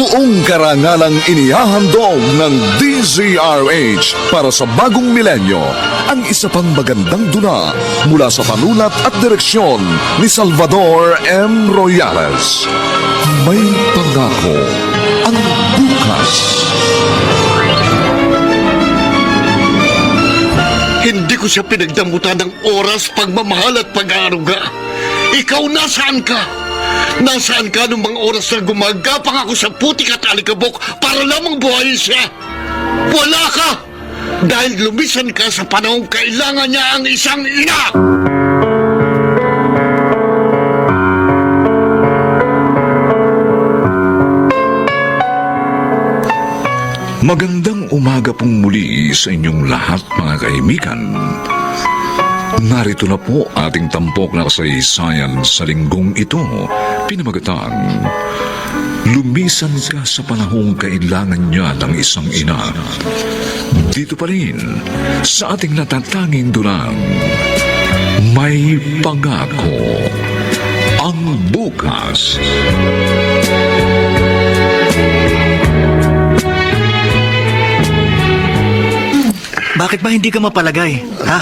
Buong karangalang inihahandog ng DZRH para sa bagong milenyo ang isa pang magandang dula mula sa panulat at direksyon ni Salvador M. Royales. May pangako ang bukas. Hindi ko siya pinagdamutan ng oras, pagmamahal at pag-aaruga. Ikaw, nasaan ka? Nasaan ka nung mga oras na gumagapang ako sa putik at alikabok para lamang buhayin siya? Wala ka! Dahil lumisan ka sa panahong kailangan niya ang isang ina! Magandang umaga pong muli sa inyong lahat, mga kaibigan. Narito na po ating tampok na kasaysayan sa linggong ito, pinamagatang Lumisan ka sa panahong kailangan niya ng isang ina. Dito pa rin sa ating natatanging dulang, May Pangako ang Bukas. Bakit ba hindi ka mapalagay? Ha?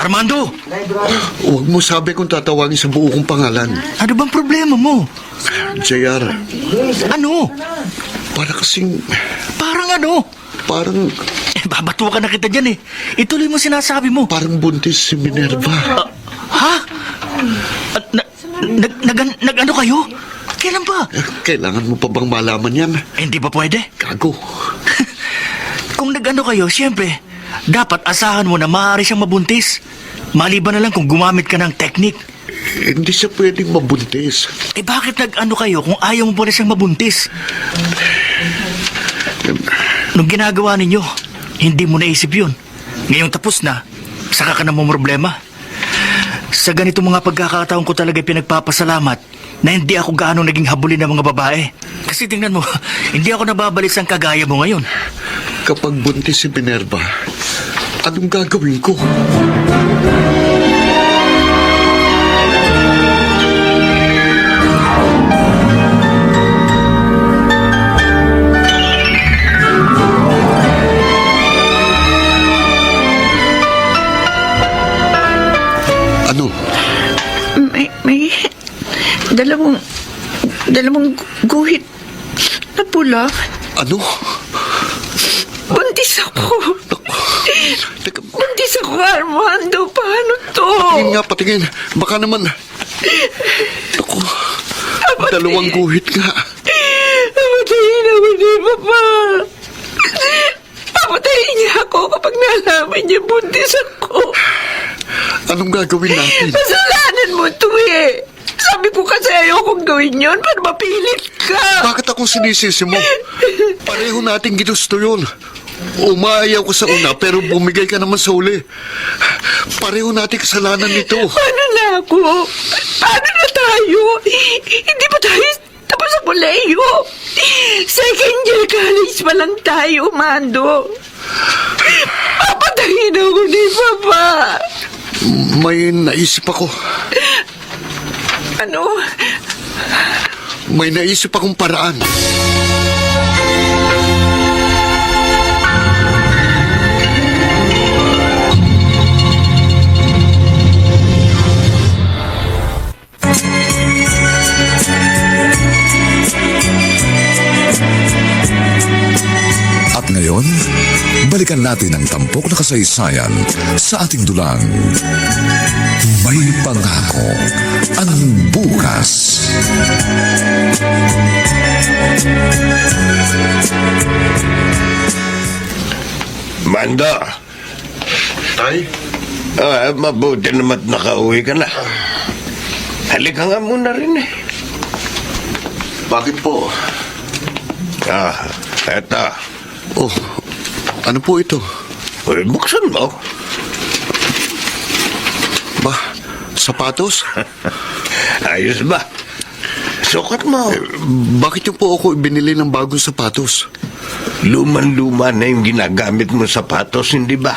Armando! Huwag mo sabi kung tatawagin sa buo kong pangalan. Ano bang problema mo? JR, Ano? para kasing... Parang ano? Parang... Babatukan na kita dyan eh. Ituloy mo sinasabi mo. Parang buntis si Minerva. Ha? Nag-ano kayo? Kailan ba? Kailangan mo pa bang malaman yan? Hindi ba pwede? Gago. Kung nag-ano kayo, siyempre, dapat asahan mo na maaari siyang mabuntis. Maliban na lang kung gumamit ka ng teknik. Hindi siya pwedeng mabuntis. Bakit nag-ano kayo kung ayaw mo pala siyang mabuntis? Nung ginagawa ninyo, hindi mo naisip yun. Ngayong tapos na, saka ka na mo problema. Sa ganito mga pagkakataon ko talaga pinagpapasalamat na hindi ako gaano naging habulin ng mga babae. Kasi tingnan mo, hindi ako nababalis ang kagaya mo ngayon. Kapag buntis si Minerva, anong gagawin ko? Ano? May dalawang guhit na pula. Ano? Buntis ako. Teka, Buntis ako, Armando. Paano to? patingin nga, patingin. Baka naman... Ako, dalawang guhit nga. Patayin ako ni Papa. Papatayin niya ako kapag nalaman niya buntis ako. Anong gagawin natin? Kasalanan mo to eh. Sabi ko kasi ayokong gawin yun para mapilit ka. Bakit akong sinisisi mo? Pareho nating ginusto yun. Umayaw ko sa una pero bumigay ka naman sa uli. Pareho nating kasalanan nito. Paano na ako? Paano na tayo? Hindi ba tayo tapos sa koleyo? Second year college pa lang tayo, Mando. Papatayin ako ni Papa. May naisip ako. Ano? May naisip akong paraan. At ngayon, balikan natin ang tampok na kasaysayan sa ating dulang, May Pangako ang Bukas. Manda! Tay? Mabuti naman nakauwi ka na. Halika nga muna rin eh. Bakit po? Eto. Oh, ano po ito? Uy, buksan mo. Ba, sapatos? Ayos ba? Sukat mo. Bakit yung po ako binili ng bagong sapatos? Luman-luma na yung ginagamit mo sapatos, hindi ba?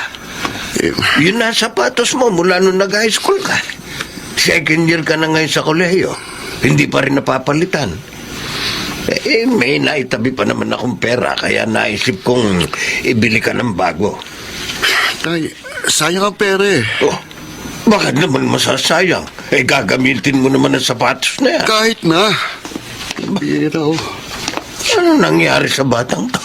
Yun na sapatos mo mula nung nag-high school ka. Second year ka na ngayon sa kolehiyo. Hindi pa rin napapalitan. May naitabi pa naman akong pera, kaya naisip kong ibili ka ng bago. Tay, sayang ang pera eh. Oh, bakit naman masasayang? Gagamitin mo naman ang sapatos na yan. Kahit na. Bira oh. Ano nangyari sa batang to?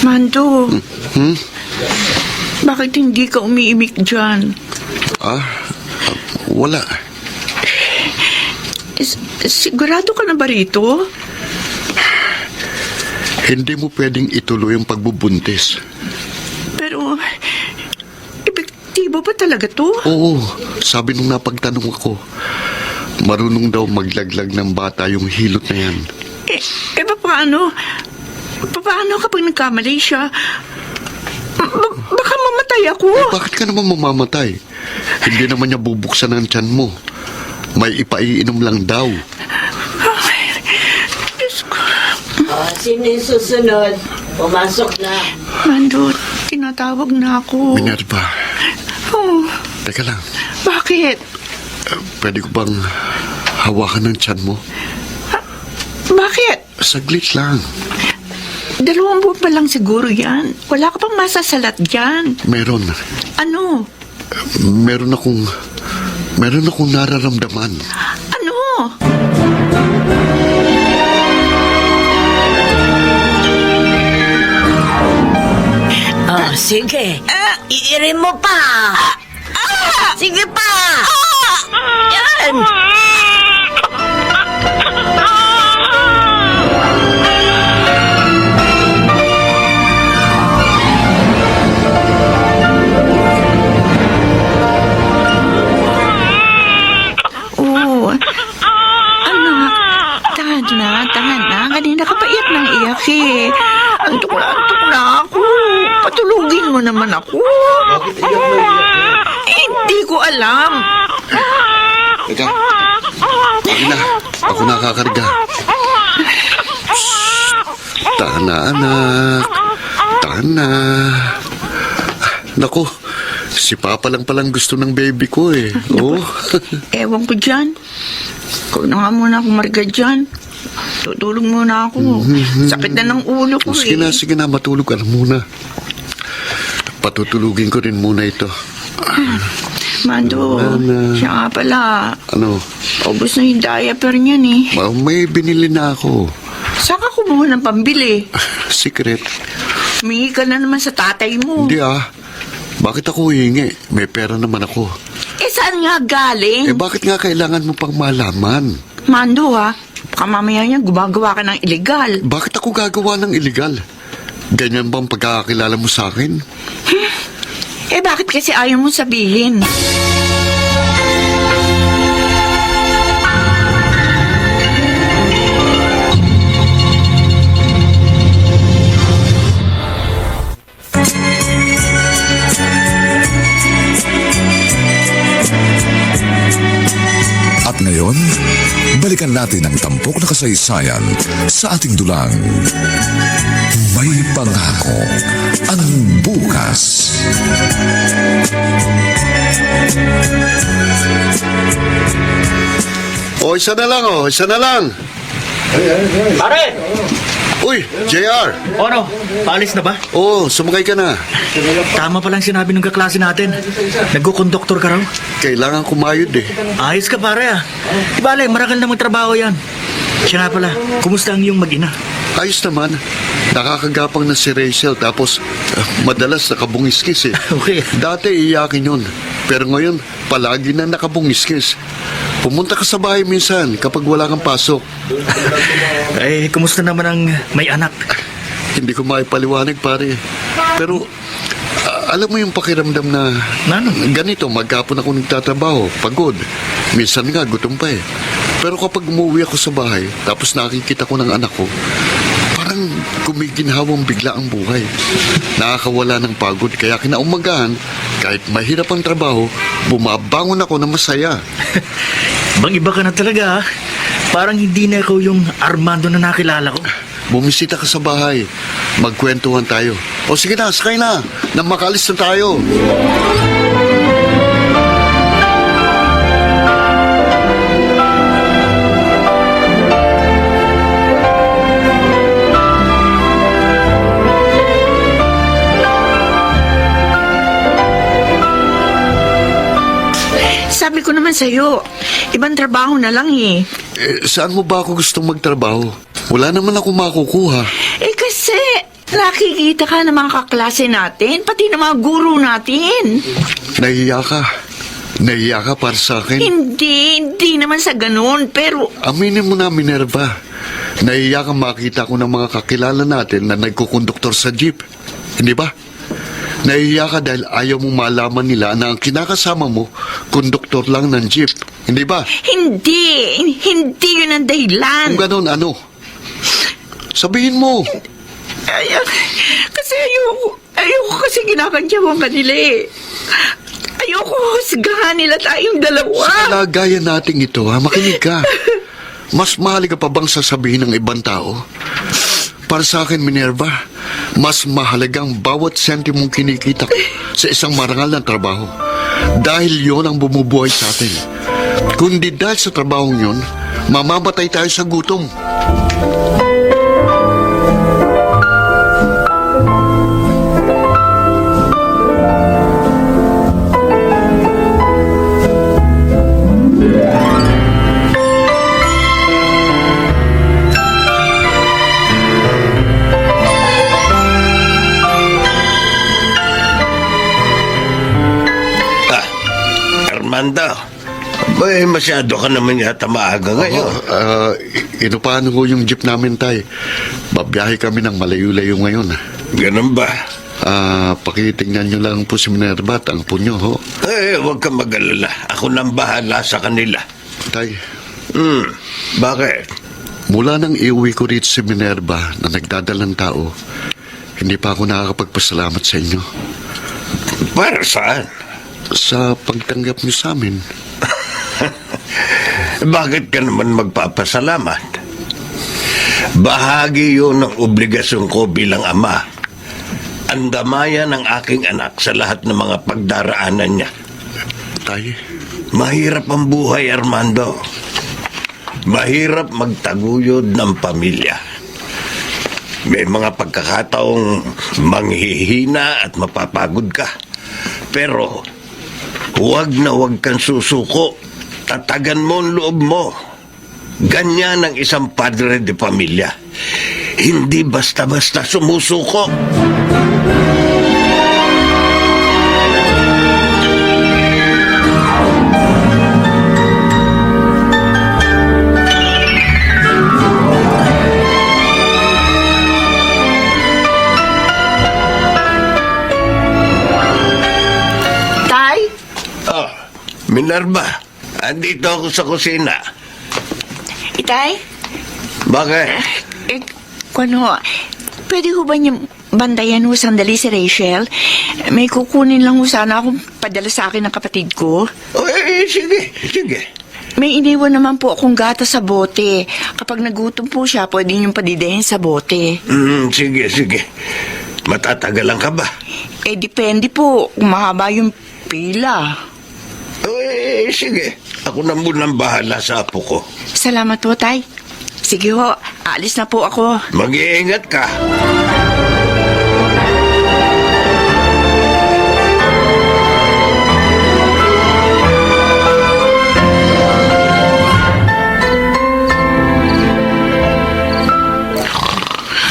Mando, bakit hindi ka umiimik dyan? Wala. Sigurado ka na ba rito? Hindi mo pwedeng ituloy ang pagbubuntis. Pero, epektibo ba talaga to? Oo, sabi nung napagtanong ako, marunong daw maglaglag ng bata yung hilot na yan. Paano? Paano kapag nagkamali siya? Baka mamatay ako. Bakit ka naman mamamatay? Hindi naman niya bubuksan ang tiyan mo. May ipaiinom lang daw. Diyos ko. Sino yung susunod? Pumasok na. Mando, tinatawag na ako. Minerva, Oh, teka lang. bakit? Pwede ko bang hawakan ng tiyan mo? Bakit? Saglit lang. 2 buwan pa lang siguro yan. Wala ka pang masasalat dyan. Meron. Ano? Meron akong nararamdaman. Ano? Oh, sige. Iirin mo pa. Sige pa. Yan. Oh. Anak, tahan na. Kanina ka pa iyak ng iyak eh. Antok na ako. Patulugin mo naman ako. Hindi ko alam. Teka. Sige na. Ako nakakarga. Tahan na, anak. Tahan na. Naku, si Papa lang palang gusto ng baby ko eh. Oh. Ewan ko dyan. Ikaw na nga muna ako marga dyan. Tutulog muna ako. Sakit na ng ulo ko Sige na, matulog ka na muna. Patutulugin ko rin muna ito. Mando, siya nga pala. Ano? Ubus na yung diaper niyan eh. May binili na ako. Saan ka kumuha ng pambili? Secret. Humingi ka na naman sa tatay mo. Hindi ah. Bakit ako hihingi? May pera naman ako. Saan nga galing? Bakit nga kailangan mo pang malaman? Mando ha, baka mamaya niya gumagawa ka ng illegal. Bakit ako gagawa ng illegal? Ganyan bang pagkakakilala mo sa akin? Bakit kasi ayaw mo sabihin? At ngayon, balikan natin ang tampok na kasaysayan sa ating dulang. May pangako ang bukas. Isa na lang. Pare! Uy, JR. O ano? Paalis na ba? Oo, sumakay ka na. Tama palang sinabi ng kaklase natin. Nagkukonduktor ka raw. Kailangan kumayod eh. Ayos ka pare ah. Ibale, marakal na magtrabaho yan. Siya nga pala, kumusta ang iyong mag-ina? Ayos naman. Nakakagapang na si Rachel tapos madalas nakabungiskis eh. Okay. Dati iyakin yun. Pero ngayon, palagi na nakabungiskis. Pumunta ka sa bahay minsan kapag wala kang pasok. Kumusta naman ang may anak? Hindi ko maipaliwanag pare. Pero alam mo yung pakiramdam na Ano? ganito, maghapon ako nagtatrabaho, pagod. Minsan nga, gutom pa eh. Pero kapag umuwi ako sa bahay, tapos nakikita ko ng anak ko, Parang gumiginhawang bigla ang buhay. Nakakawala ng pagod, kaya kinaumagahan, kahit mahirap ang trabaho, bumabangon ako na masaya. Bang iba ka na talaga, ha? Parang hindi na ikaw yung Armando na nakilala ko. Bumisita ka sa bahay. Magkwentuhan tayo. O sige na, sakay na. Nang makalis na tayo. Sabi ko naman sa'yo, ibang trabaho na lang eh. Saan mo ba ako gustong magtrabaho? Wala naman ako makukuha. Kasi nakikita ka ng mga kaklase natin, pati ng mga guru natin. Nahiya ka. Nahiya ka para sa akin. Hindi naman sa ganun, pero Aminin mo na, Minerva. Nahiya kang makita ko ng mga kakilala natin na nagkukonduktor sa jeep. Hindi ba? Nahiya ka dahil ayaw mong malaman nila na ang kinakasama mo, konduktor lang ng jeep. Hindi ba? hindi yun ang dahilan. Kung ganun, ano? Sabihin mo. Kasi ayoko kasi ginakantyawan kanila eh. Ayoko husgahan nila tayong dalawa. Sa kalagayan nating ito, ha? Makinig ka. Mas mahalaga pa bang sasabihin ng ibang tao? Para sa akin, Minerva, mas mahalagang bawat sentimong kinikita ko sa isang marangal na trabaho. Dahil yon ang bumubuhay sa atin. Kundi dahil sa trabahong yon, mamamatay tayo sa gutom. Armando, masyado ka naman yata maaga ngayon. Inupahan ko yung jeep namin, tay. Babiyahe kami ng malayo-layo ngayon. Ganun ba? Pakitingnan nyo lang po si Minerva at ang punyo, ho. Huwag kang mag-alala. Ako nang bahala sa kanila. Tay, Bakit? mula nang iuwi ko rito si Minerva na nagdadalang tao, hindi pa ako nakakapagpasalamat sa inyo. Para saan? Sa pagtanggap niyo sa amin. Bakit ka naman magpapasalamat? Bahagi yun ng obligasyon ko bilang ama. Andamayan ng aking anak sa lahat ng mga pagdaraanan niya. Tay, Mahirap ang buhay, Armando. Mahirap magtaguyod ng pamilya. May mga pagkakataong manghihina at mapapagod ka. Pero huwag na huwag kang susuko. Tatagan mo ang loob mo. Ganyan ang isang padre de pamilya. Hindi basta-basta sumusuko. Tay? Minerva, andito ako sa kusina. Itay? Bakit? Pwede ho ba niyo bandayan ho sandali si Rachel? May kukunin lang ho sana akong padala sa akin ng kapatid ko. Sige. May iniwan naman po akong gata sa bote. Kapag nagutom po siya, pwede niyong padidahin sa bote. Sige. Matatagalan ka ba? Depende po kung mahaba yung pila. Sige. Ako na munang bahala sa apo ko. Salamat po, Tay. Sige ho, aalis na po ako. Mag-iingat ka.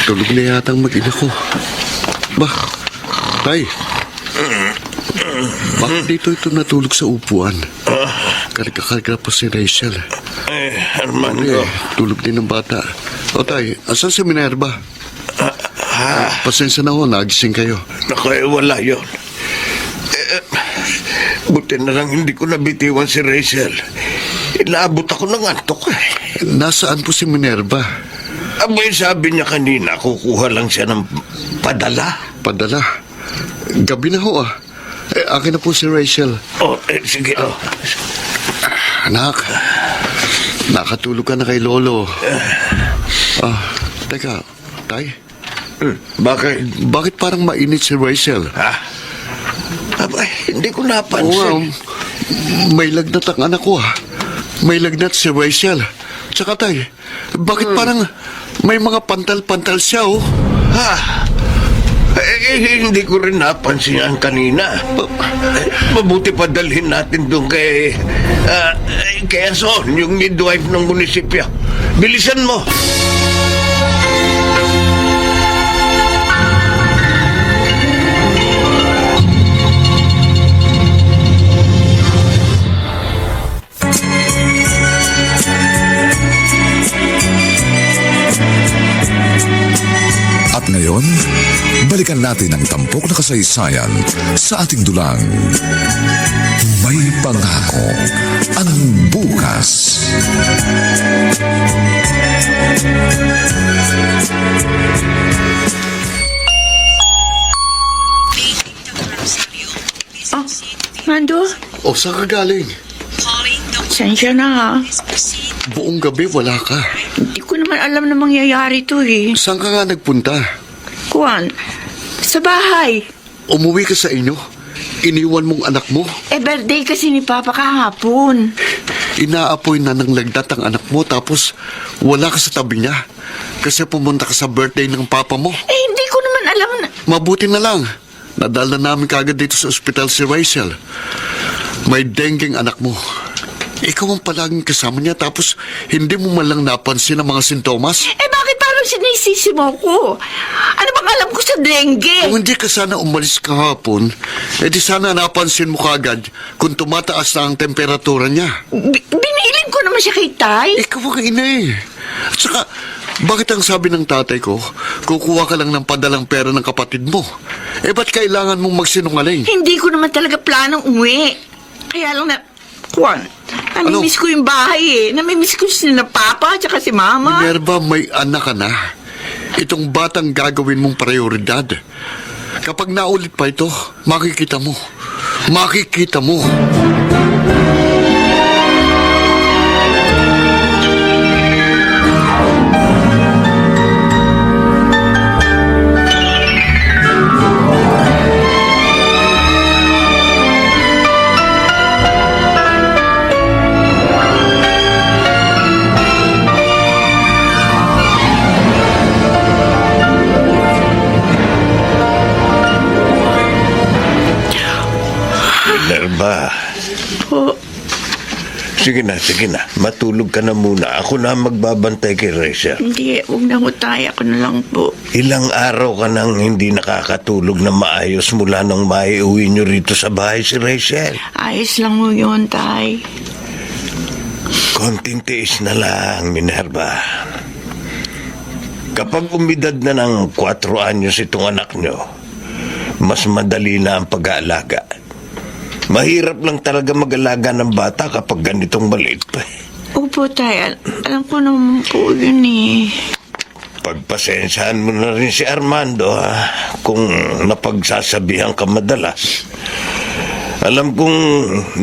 tulog na yata ang mag-ina ko. Ba, tay. Bakit dito ito natulog sa upuan? Karga-karga pa si Rachel. Armando. Tulog din ng bata. O tay, asan si Minerva? Pasensya na ho, nagising kayo. Wala yun. Buti na lang hindi ko nabitiwan si Rachel. Inaabot ako ng antok. Nasaan po si Minerva? Abay, sabi niya kanina, kukuha lang siya ng padala. Padala. Gabi na ho akin na po si Rachel. Sige. Anak, nakatulog ka na kay Lolo. Teka, Tay, Bakit? bakit parang mainit si Rachel? Abay, hindi ko Oo nga, napansin. may lagnat ang anak ko May lagnat si Rachel. Tsaka Tay, bakit parang may mga pantal-pantal siya Hindi ko rin napansin yan kanina. Mabuti pa dalhin natin doon kay Son, yung midwife ng munisipyo. Bilisan mo. At ngayon, balikan natin ang tampok na kasaysayan sa ating dulang. May pangako ang bukas. Mando, Saan ka galing? sensya na. Buong gabi wala ka. Hindi ko naman alam na mangyayari to Saan ka nga nagpunta? Kuwan, sa bahay. Umuwi ka sa inyo? Iniwan mong anak mo? Birthday kasi ni Papa kahapon. Inaapoy na ng lagnat ang anak mo tapos wala ka sa tabi niya. Kasi pumunta ka sa birthday ng papa mo. Hindi ko naman alam na... Mabuti na lang. Nadala namin kagad dito sa ospital si Rachel. May dengueng anak mo. Ikaw ang palaging kasama niya tapos hindi mo man lang napansin ang mga sintomas. Bakit parang sinisisi mo ko? Ano bang alam ko sa dengue? Kung hindi ka sana umalis kahapon, di sana napansin mo kagad kung tumataas na ang temperatura niya. Binilin ko naman siya kay Tay. Ikaw ang ina At saka, bakit ang sabi ng tatay ko, kukuha ka lang ng padalang pera ng kapatid mo? Ba't kailangan mong magsinungaling? Hindi ko naman talaga planong umuwi. Kaya lang na... Kuwan, namimiss ko yung bahay Namimiss ko sila Papa at saka si Mama. Minerva, may anak ka na. Itong batang gagawin mong prioridad. Kapag naulit pa ito, makikita mo. Makikita mo. Minerva. Po, Sige na. Matulog ka na muna. Ako na magbabantay kay Rachel. hindi, huwag na ho tayo. Ako na lang po. Ilang araw ka nang hindi nakakatulog na maayos mula nang maiuwi niyo rito sa bahay si Rachel. Ayos lang mo yun, Tay. Konting tiis na lang, Minerva. Kapag umidad na ng 4 anyos itong anak niyo, mas madali na ang pag-aalaga. Mahirap lang talaga mag-alaga ng bata kapag ganitong maliit pa. Opo, Tay. Alam ko naman po yun Pagpasensyahan mo na rin si Armando, kung napagsasabihan ka madalas. Alam kong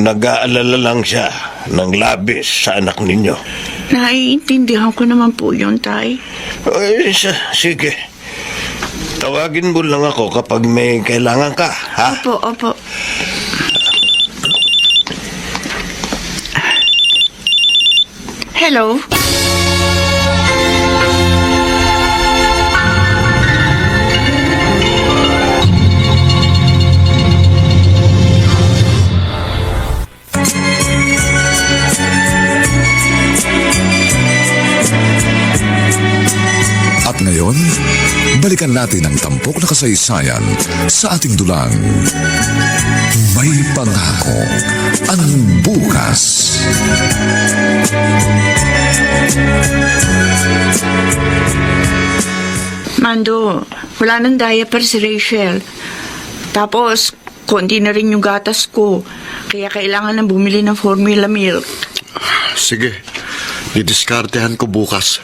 nag-aalala lang siya ng labis sa anak ninyo. Naiintindihan ko naman po yun, Tay. Sige. Tawagin mo lang ako kapag may kailangan ka, ha? Opo. Hello? At ngayon, balikan natin ang tampok na kasaysayan sa ating dulang. May pangako ang bukas. Mando, wala nang diaper si Rachel. Tapos, konti na rin yung gatas ko. Kaya kailangan nang bumili ng formula milk. Sige, didiskartehan ko bukas.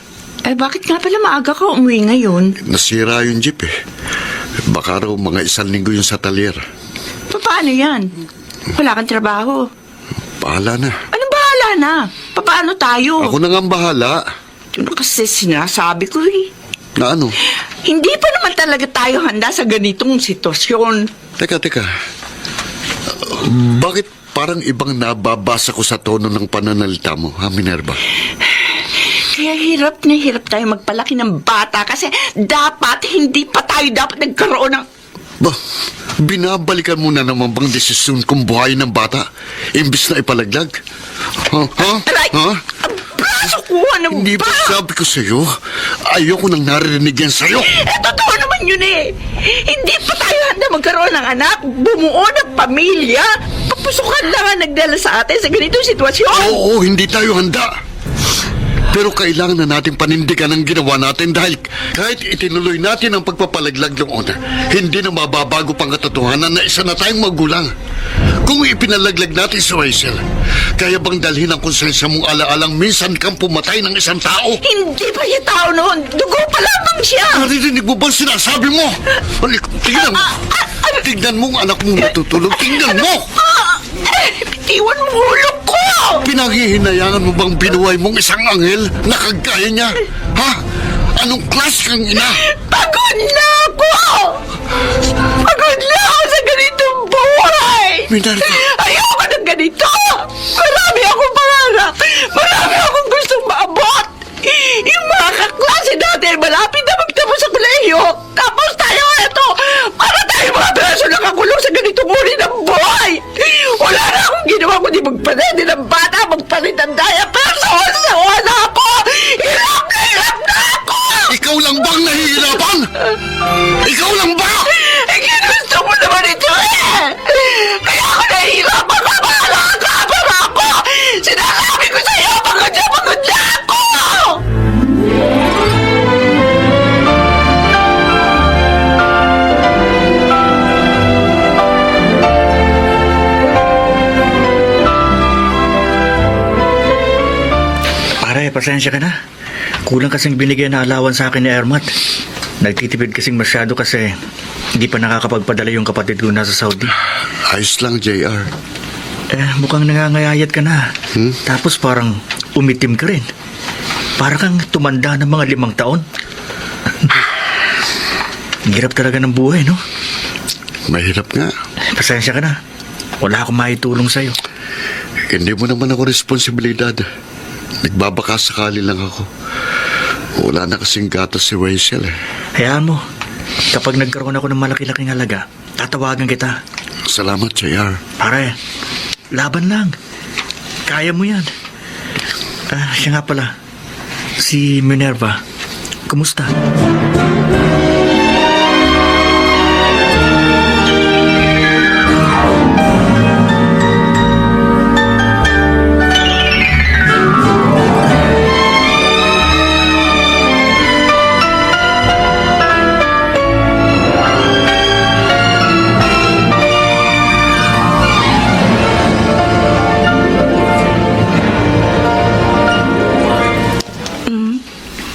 bakit nga pala maaga ka umuwi ngayon? Nasira yung jeep eh. Baka raw mga 1 linggo yung sa talyer. Paano yan? Wala kang trabaho. Bahala na. Anong bahala na? Paano tayo? Ako na nga ang bahala. Yun kasi sinasabi ko eh. Na ano? Hindi pa naman talaga tayo handa sa ganitong sitwasyon. Teka. Bakit parang ibang nababasa ko sa tono ng pananalita mo, ha, Minerva? Kaya hirap na hirap tayo magpalaki ng bata kasi hindi pa tayo dapat nagkaroon ng... Ba, binabalikan mo na naman bang desisyon kung buhayin ng bata imbis na ipalaglag? Ha? Aray! Ha? Ang braso ko, ano Hindi ba? ba sabi ko sa'yo? Ayoko nang naririnig yan sa'yo. Totoo naman yun eh. Hindi pa tayo handa magkaroon ng anak, bumuo ng pamilya. Papusukan lang ang nagdala sa atin sa ganitong sitwasyon. Oo, hindi tayo handa. Pero kailangan na natin panindigan ang ginawa natin dahil kahit itinuloy natin ang pagpapalaglag noon, hindi na mababago pang katotohanan na isa na tayong magulang. Kung ipinalaglag natin si Rachel, kaya bang dalhin ang konsensya mong alaalang minsan kang pumatay ng isang tao? Hindi pa siya tao noon. Dugo pa lamang siya. Naririnig mo ba ang sinasabi mo? Tingnan mo. Tingnan mo ang anak mong natutulog. Tingnan mo! Bitiwan mo ulo ko! Pinaghihinayangan mo bang binuhay mong isang anghel na kagaya niya? Ha? Anong klase kang ina? Pagod na ako! Pagod na ako sa ganitong buhay! Minerva. Ayoko ng ganito! Marami akong pangarap! Marami akong gustong maabot! Yung mga kaklase natin malapit na magtapos sa kolehiyo! Tapos tayo ito! Para tayo mga beso nakakulong sa ganitong uri ng buhay! Wala na akong ginawa kundi magpanedi ng bata, magpalit ng daya, pero sawa na ako! Hirap na ako! Ikaw lang bang nahihirapan? Ikaw lang ba? Ginusto mo naman ito eh! Kaya ako nahihirapan ka! Para ako! Sinasabi ko sa'yo, pagod na ako! Pare, pasensya ka na. Kulang kasing binigyan na alawan sa akin ni Ermat. Nagtitipid kasing masyado kasi hindi pa nakakapagpadala yung kapatid ko nasa Saudi. Ayos lang, JR. Mukhang nangangayayat ka na. Tapos parang umitim ka rin. Parang kang tumanda ng mga 5 taon. Ang hirap talaga ng buhay, no? Mahirap nga. Pasensya ka na. Wala akong maitulong sa'yo. Hindi mo naman ako responsibilidad. Nagbabaka sakali lang ako. Wala na kasing gatas si Rachel eh. Hayaan mo. Kapag nagkaroon ako ng malaki-laking halaga, tatawagan kita. Salamat, JR. Pare, laban lang. Kaya mo yan. Siya nga pala. Si Minerva. Kumusta?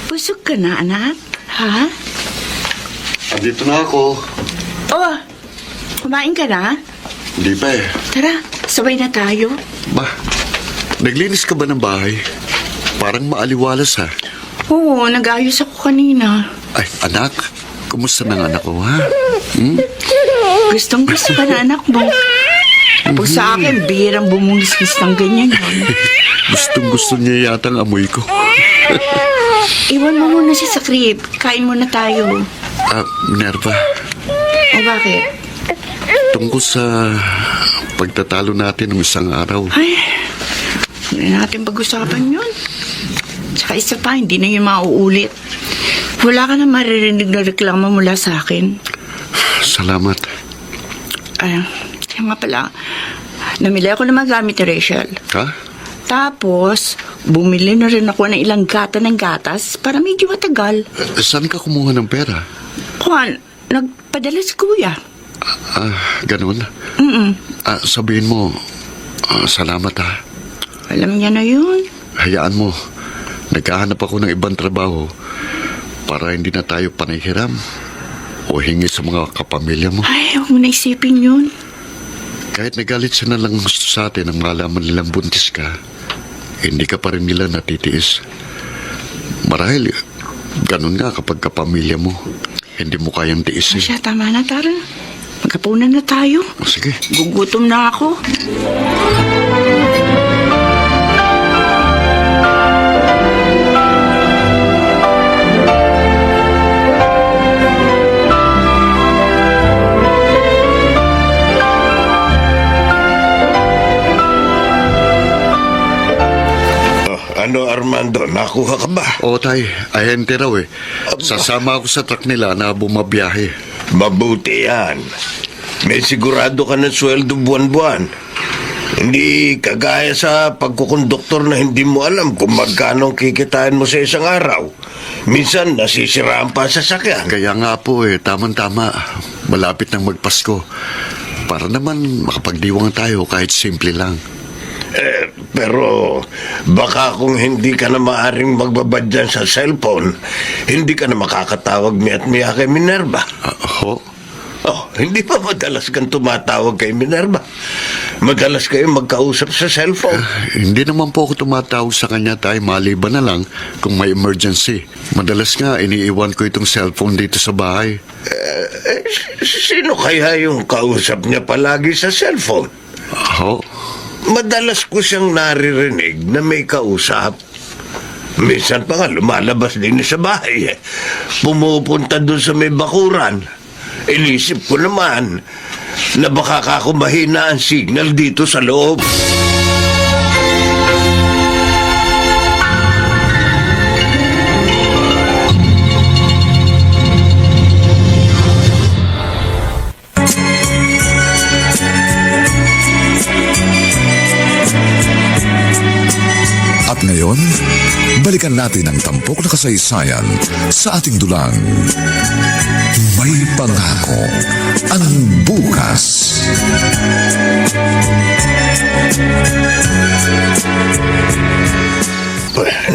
Busog ka na, anak? Ha? Andito na ako. Oh, kumain ka na? Hindi pa eh. Tara, sabay na tayo. Ba, naglinis ka ba ng bahay? Parang maaliwalas ha. Oo, nag-ayos ako kanina. Ay, anak. Kumusta ng anak ko, ha? Gustong gusto ka na anak mo. Tapos sa akin, bihirang bumuliskis ng ganyan yun. Gustong-gusto niya yata ang amoy ko. Iwan mo muna siya sa crib. Kain muna tayo. Minerva, O bakit? tungkol sa pagtatalo natin ng isang araw. Ay, hindi natin pag-usapan yun. Tsaka isa pa, hindi na yun mauulit. Wala ka na maririnig na reklamo mula sa akin. Salamat. Ay, kaya nga pala, namili ako ng mga gamit ni Rachel. Ha? Tapos, bumili na rin ako ng ilang gata ng gatas para medyo matagal. Saan ka kumuha ng pera? Juan, nagpadala si kuya. Ganun? Sabihin mo, salamat ha. Alam niya na yun. Hayaan mo. Naghahanap ako ng ibang trabaho para hindi na tayo panahiram o hingi sa mga kapamilya mo. Ay, huwag mo na isipin yun. Kahit nagalit sila lang gusto sa atin ang malaman nilang buntis ka, hindi ka pa rin nila natitiis. Marahil, ganun nga kapag kapamilya mo, hindi mo kayang tiisin. Siya, tama na, tara. Magkapunan na tayo. O sige. Gugutom na ako. Ano, Armando, nakuha ka ba? O tay, ahente raw eh. Sasama ako sa truck nila na bumabiyahe. Mabuti yan. May sigurado ka ng sweldo buwan-buwan. Hindi kagaya sa pagkukonduktor na hindi mo alam kung magkano ang kikitain mo sa isang araw. Minsan nasisiraan pa sa sasakyan. Kaya nga po eh, tamang-tama. Malapit nang magpasko. Para naman makapagdiwang tayo kahit simple lang. Pero baka kung hindi ka na maaring magbabad dyan sa cellphone, hindi ka na makakatawag miat-miya kay Minerva. Ho? Oh, hindi pa madalas kang tumatawag kay Minerva. Madalas kayo magkausap sa cellphone. Hindi naman po ako tumatawag sa kanya tay, maliban na lang kung may emergency. Madalas nga iniiwan ko itong cellphone dito sa bahay. Sino kaya yung kausap niya palagi sa cellphone? Ho? Madalas ko siyang naririnig na may kausap. Minsan pa nga lumalabas din sa bahay. Pumupunta doon sa may bakuran. Inisip ko naman na baka kako mahina ang signal dito sa loob. At ngayon, balikan natin ang tampok na kasaysayan sa ating dulang. May pangako ang bukas.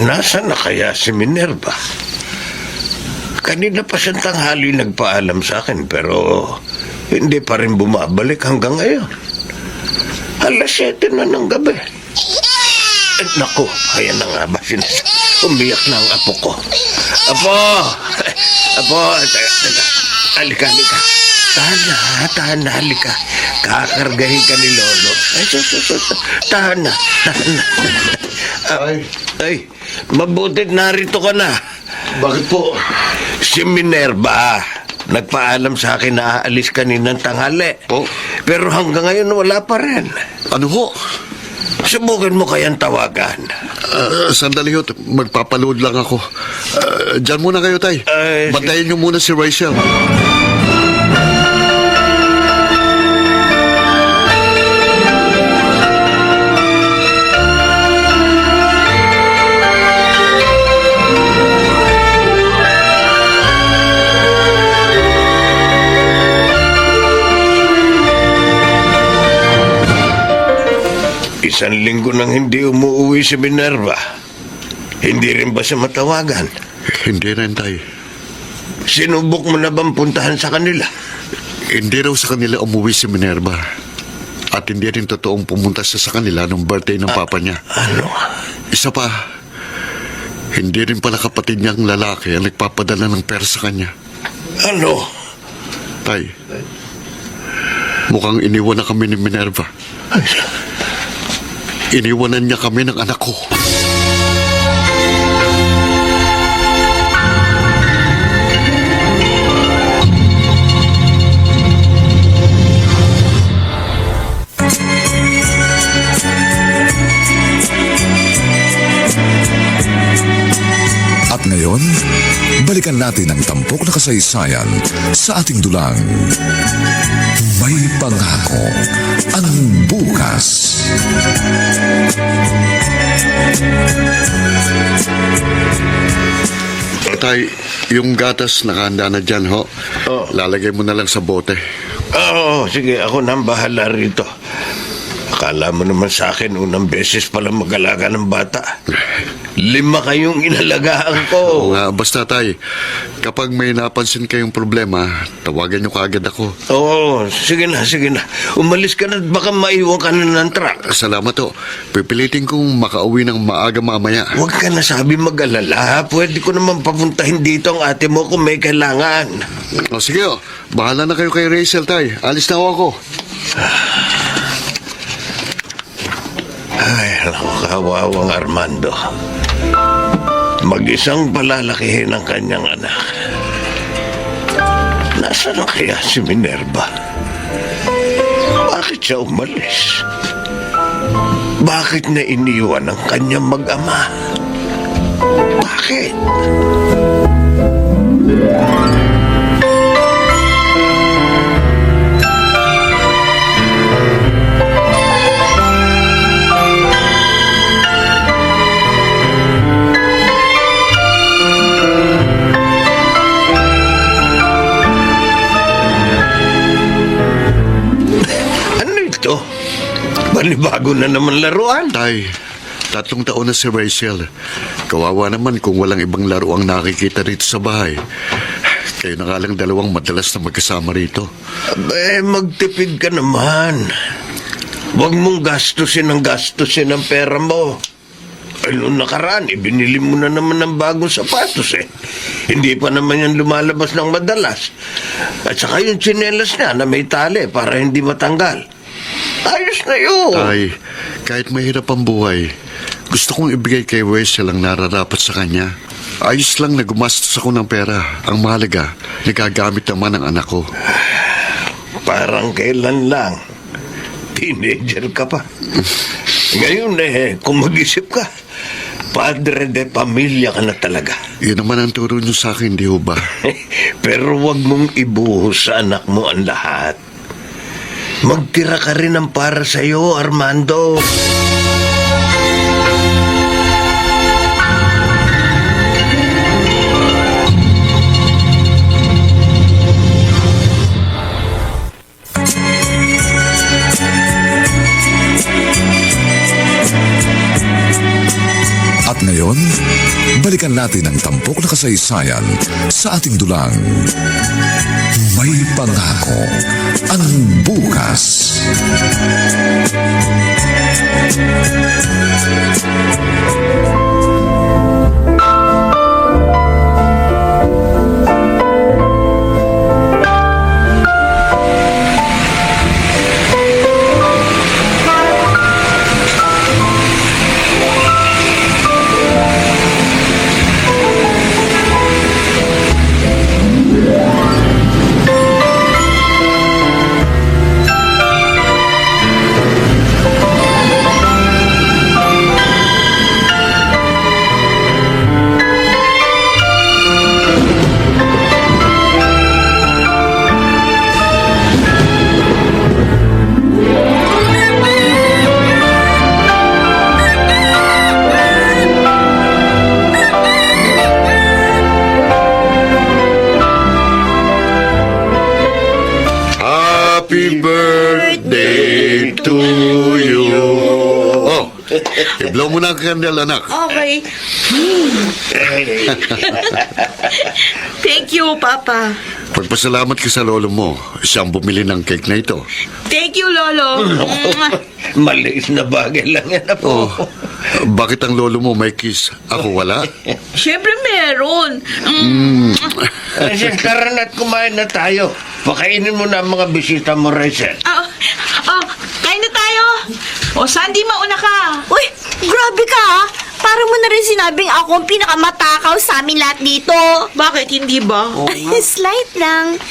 Nasaan na kaya si Minerva? Kanina pa siyang tanghali nagpaalam sa akin pero hindi pa rin bumabalik hanggang ngayon. Alas 7 na ng gabi. Naku, ayan na nga ba umiyak na ang apo ko. Apo! Apo, halika. Tahan na, halika. Kakargahin ka ni Lolo. Ay, tahan na. Ay, mabutit narito ka na. Bakit po? Si Minerva, nagpaalam sa akin na aalis kaninang tanghali. Oh? Pero hanggang ngayon wala pa rin. Ano ho? Subukan mo kayang tawagan. Sandali ho, magpapaload lang ako. Diyan muna kayo tay. Bantayan niyo muna si Rachel. Isang linggo nang hindi umuwi si Minerva. Hindi rin ba siya matawagan? Hindi rin tay. Sinubok mo na bang puntahan sa kanila? Hindi raw sa kanila umuwi si Minerva. At hindi rin totoong pumunta siya sa kanila nung birthday ng papa niya. Ano? Isa pa, hindi rin pala kapatid niyang lalaki ang nagpapadala ng pera sa kanya. Ano? Tay, mukhang iniwan na kami ni Minerva. Iniwanan niya kami ng anak ko. At ngayon, balikan natin ang tampok na kasaysayan sa ating dulang. May pangako ang bukas. Tay, yung gatas nakahanda na dyan, ho. Oh. Lalagay mo na lang sa bote. Oo, sige, ako na ang bahala rito. Akala mo naman sa akin, unang beses pala mag-alaga ng bata. 5 kayong inalagaan ko. Oo nga, basta tay, kapag may napansin kayong problema, tawagan niyo kaagad ako. Oo, sige na. Umalis ka na at baka maiwan ka na ng truck. Salamat ho. Pipilitin kong makauwi ng maaga mamaya. Huwag ka na sabi mag-alala. Pwede ko naman papuntahin dito ang ate mo kung may kailangan. O sige ho, bahala na kayo kay Rachel tay. Alis na ho ako. Ay, naku, kawawang Armando. Mag-isang palalakihin ang kanyang anak. Nasaan na kaya si Minerva? Bakit siya umalis? Bakit na iniwan ang kanyang mag-ama? Bakit? Ano ito? Balibago na naman laruan. Tay, 3 taon na si Rachel. Kawawa naman kung walang ibang laro ang nakikita rito sa bahay. Kayo na nga lang dalawang madalas na magkasama rito. Magtipid ka naman. Huwag mong gastusin ang pera mo. Noong nakaraan, ibinili mo na naman ng bagong sapatos eh. Hindi pa naman yan lumalabas ng madalas. At saka yung tsinelas niya na may tali para hindi matanggal. Ayos na yun. Tay, kahit mahirap ang buhay, gusto kong ibigay kay Rachel ang nararapat sa kanya. Ayos lang na gumastos ako ng pera. Ang mahalaga, nagagamit naman ang anak ko. Parang kailan lang. Teenager ka pa. Ngayon kung mag-isip ka, padre de pamilya ka na talaga. Yun naman ang turo niyo sa akin, di ho ba? Pero wag mong ibuhos sa anak mo ang lahat. Magtira ka rin ng para sa'yo, Armando. At ngayon, balikan natin ang tampok na kasaysayan sa ating dulang. May pangako ang bukas. Happy birthday to you. Oh, i-blow mo na ang candle, anak. Okay. Thank you, Papa. Pagpasalamat ka sa lolo mo, siyang bumili ng cake na ito. Thank you, Lolo. Maliit na bagay lang yan Oh, po. bakit ang lolo mo may kiss? Ako wala? Siyempre meron. Tara na't kumain na tayo. Pakainin mo na ang mga bisita mo, Rachel. Kain na tayo. O, Sandy, mauna ka. Uy, grabe ka ha. Para mo na rin sinabing ako ang pinakamatakaw sa amin lahat dito. Bakit, hindi ba? Slight lang.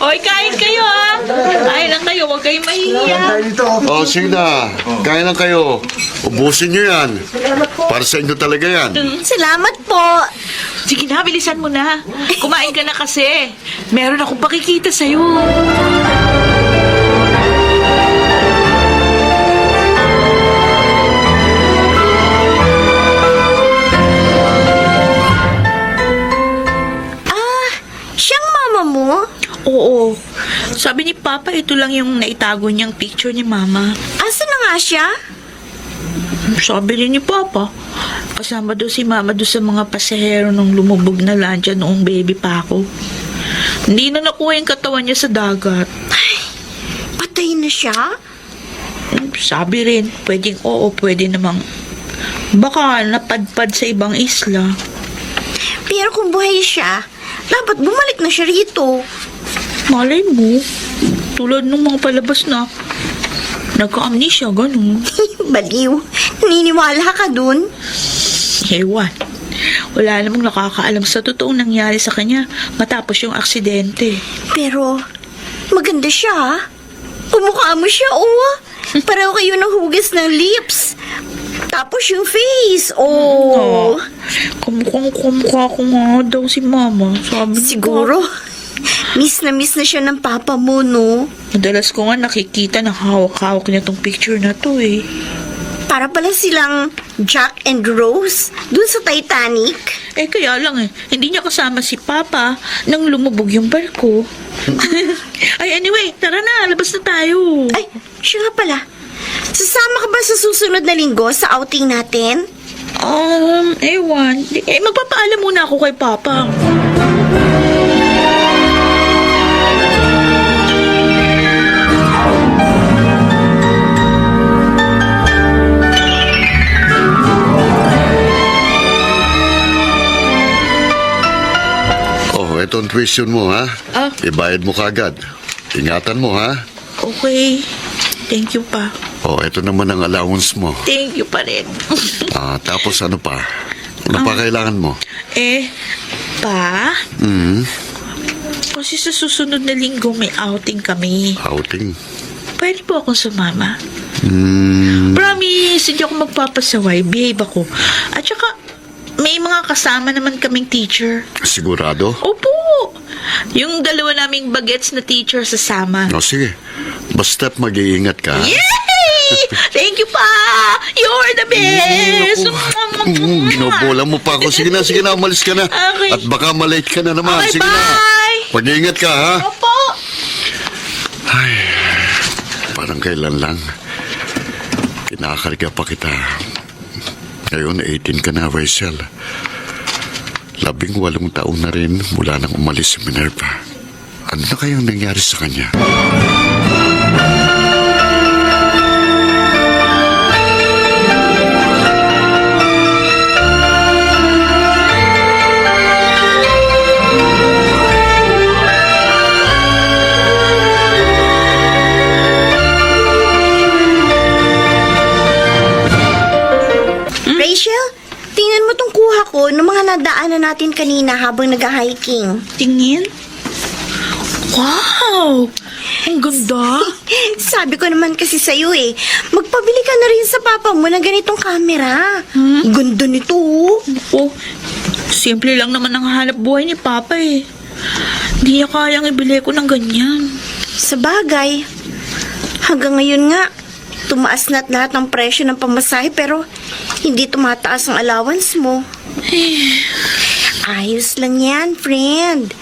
Oy, kain kayo, ha? Kain lang kayo, huwag kayong mahihiya. Oh, sige na. Kaya lang kayo. Ubusin nyo yan. Para sa inyo talaga yan. Salamat po. Sige na, bilisan mo na. Kumain ka na kasi. Meron akong pakikita sa'yo. Siyang mama mo? Oo. Sabi ni Papa, ito lang yung naitago niyang picture ni Mama. Asa na nga siya? Sabi rin ni Papa, kasama daw si Mama doon sa mga pasahero nung lumubog na lancha noong baby pa ako. Hindi na nakuha yung katawan niya sa dagat. Patay na siya? Sabi rin, pwedeng oo, pwede namang baka napadpad sa ibang isla. Pero kung buhay siya, dapat bumalik na siya rito. Malay mo, tulad ng mga palabas na nagka-amnesia, ganun. Baliw. Naniniwala ka dun? Ewan. Wala namang nakakaalam sa totoong nangyari sa kanya matapos yung aksidente. Pero, maganda siya, ha? Kumukha mo siya, oh. Pareho kayo ng hugas ng lips. Tapos yung face, oh. Kamukha ko nga daw si Mama. Sabi niya. Siguro, miss na siya ng papa mo, no? Madalas ko nga nakikita na hawak-hawak niya tong picture na to eh. Para pala silang Jack and Rose dun sa Titanic. Eh kaya lang eh, hindi niya kasama si Papa nang lumubog yung barko. Ay anyway, tara na, labas na tayo. Ay, siya nga pala. Sasama ka ba sa susunod na linggo sa outing natin? Ewan. Magpapaalam muna ako kay Papa. Oh, ito ang tuition mo, ha? Ah. Ibayad mo kagad. Ingatan mo, ha? Okay. Thank you pa. Oh, ito naman ang allowance mo. Thank you pa rin. Tapos ano pa? Ano pa kailangan mo? Pa? Hmm, Kasi sa susunod na linggo may outing kami. outing. Pwede po akong sumama. Hmm, Promise, hindi ako magpapasaway. Behave ako. At saka, may mga kasama naman kaming teacher. sigurado? Opo! Yung dalawa naming bagets na teacher sasama. O sige, basta't mag-iingat ka. Yay! Thank you pa! You're the best! Binobola mo pa ako. Sige na, umalis ka na. Okay. At baka malate ka na naman. Okay, Sige na. bye! Pag-iingat ka, ha? Opo! Parang kailan lang. Kinakarga pa kita. Ngayon, 18 ka na, Rachel. 18 taon na rin mula nang umalis si Minerva. Ano na kayang nangyari sa kanya? Rachel, tingnan mo tong kuha ko ng mga nadaanan natin kanina habang nag-hiking. Tingin? Wow! Ang ganda! Sabi ko naman kasi sa'yo magpabili ka na rin sa papa mo ng ganitong camera. Ganda nito, oh. Oh, simple lang naman ang hanap buhay ni Papa eh. Hindi niya kayang ibili ko ng ganyan. Sa bagay, hanggang ngayon nga, tumaas na at lahat ng presyo ng pamasahe pero hindi tumataas ang allowance mo. Ayos lang yan, friend.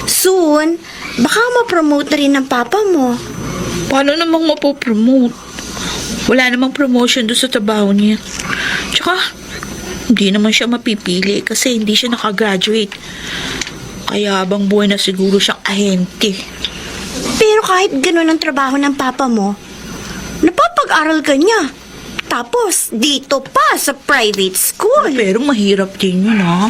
Soon, baka ma-promote na rin ng papa mo. Paano namang mapopromote? Wala namang promotion doon sa trabaho niya. Tsaka, hindi naman siya mapipili kasi hindi siya nakagraduate. Kaya habang buhay na siguro siyang ahente. Pero kahit ganun ang trabaho ng papa mo, napapag-aral ka niya. Tapos, dito pa sa private school. Pero mahirap din yun, ha?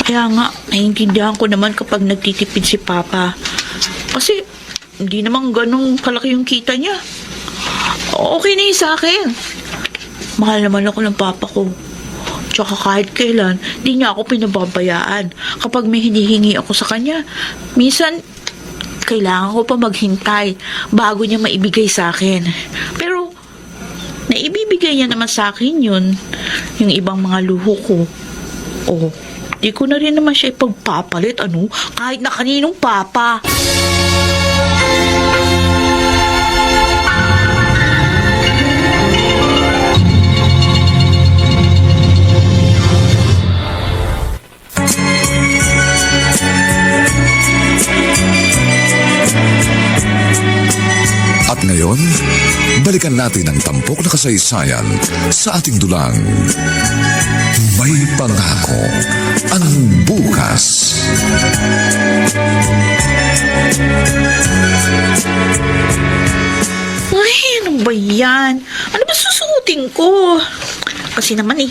Kaya nga, naiintindihan ko naman kapag nagtitipid si Papa. Kasi, hindi naman ganun kalaki yung kita niya. Okay na yun sa akin. Mahal naman ako ng Papa ko. Tsaka kahit kailan, di niya ako pinababayaan. Kapag may hinihingi ako sa kanya, minsan, kailangan ko pa maghintay bago niya maibigay sa akin. Pero, naibibigay niya naman sa akin yun, yung ibang mga luho ko. Oh, di ko na rin naman siya ipagpapalit, kahit na kaninong papa. balikan natin ang tampok na kasaysayan sa ating dulang. May pangako ang bukas. Ay, ano ba yan? Ano ba susuotin ko? Kasi naman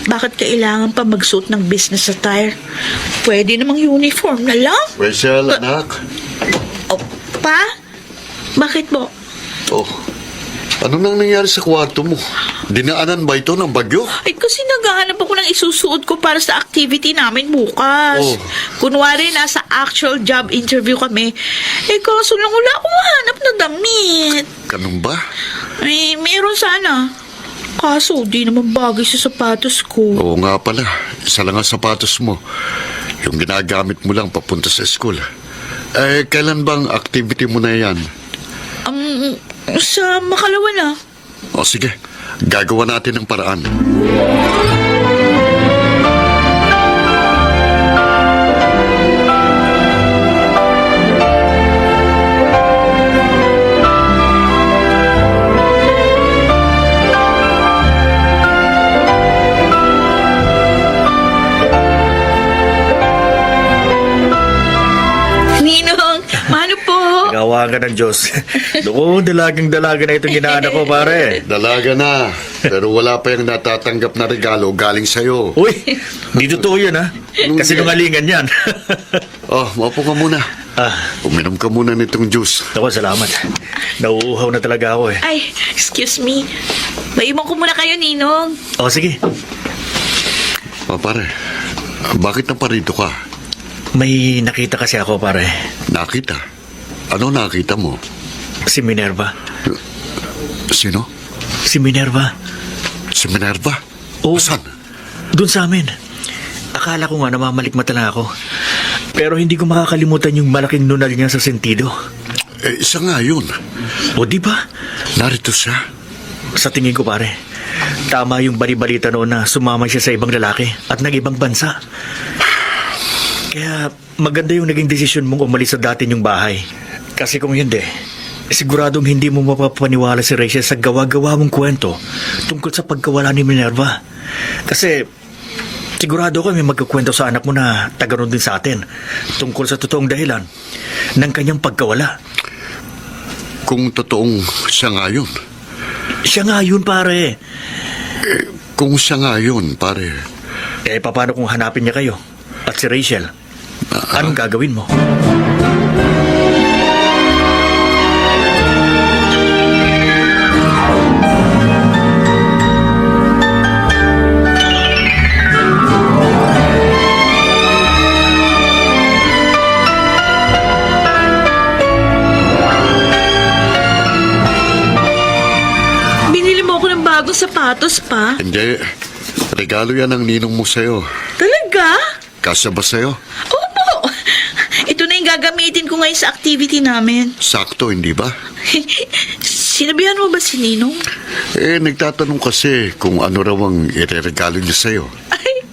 bakit kailangan pa magsuot ng business attire? Pwede namang uniform na lang. Rachel, anak. O, pa? Bakit po? Oh, ano nang nangyari sa kwarto mo? Dinaanan ba ito ng bagyo? Ay, kasi naghahanap ako ng isusuot ko para sa activity namin bukas. Oh. Kunwari, nasa actual job interview kami. Eh, kaso lang wala akong hanap na damit. Ganun ba? Ay, meron sana. Kaso, di naman bagay sa sapatos ko. Oo nga pala. Isa lang ang sapatos mo. Yung ginagamit mo lang papunta sa school. Eh, kailan bang activity mo na yan? Sa makalawa na. O sige, gagawa natin ng paraan. Ninong, mano po? Gawa ka ng Diyos. Doon, dalagang-dalaga na itong ginaanak ko, pare. Dalaga na. Pero wala pa yung natatanggap na regalo galing sa'yo. Uy, di totoo yun, ha? Kasi nungalingan yan. Oh, maupo ka muna. Uminom ka muna nitong juice. Ako, salamat. Nauuhaw na talaga ako, eh. Ay, excuse me. Maiwan ko muna kayo, Ninong. O, sige. Oh, pare, bakit naparito ka? May nakita kasi ako, pare. Nakita? Ano nakita mo? Si Minerva. Sino? Si Minerva. Si Minerva? Oo. Saan? Doon sa amin. Akala ko nga namamalikmata na ako. Pero hindi ko makakalimutan yung malaking nunal niya sa sentido. Eh, isa nga yun. O di ba? Narito siya. Sa tingin ko, pare, tama yung balibalita noon na sumama siya sa ibang lalaki at nag-ibang bansa. Kaya maganda yung naging desisyon mong umalis sa dati niyong bahay. Kasi kung hindi, siguradong hindi mo mapapaniwala si Rachel sa gawa-gawa mong kwento tungkol sa pagkawala ni Minerva. Kasi sigurado ko may magkakwento sa anak mo na taga ron din sa atin tungkol sa totoong dahilan ng kanyang pagkawala. Kung totoong siya nga yun. Siya nga yun, pare. Kung siya nga yun, pare. Eh, paano kung hanapin niya kayo at si Rachel? Anong gagawin mo? Binili mo ako ng bagong sapatos pa? Hindi. Regalo yan ang ninong mo sa'yo. Talaga? Kasya ba sa'yo? Opo. Ito na yung gagamitin ko ngayon sa activity namin. Sakto, hindi ba? Sinabihan mo ba si Ninong? Eh, nagtatanong kasi kung ano raw ang ireregalo niya sa'yo. Ay,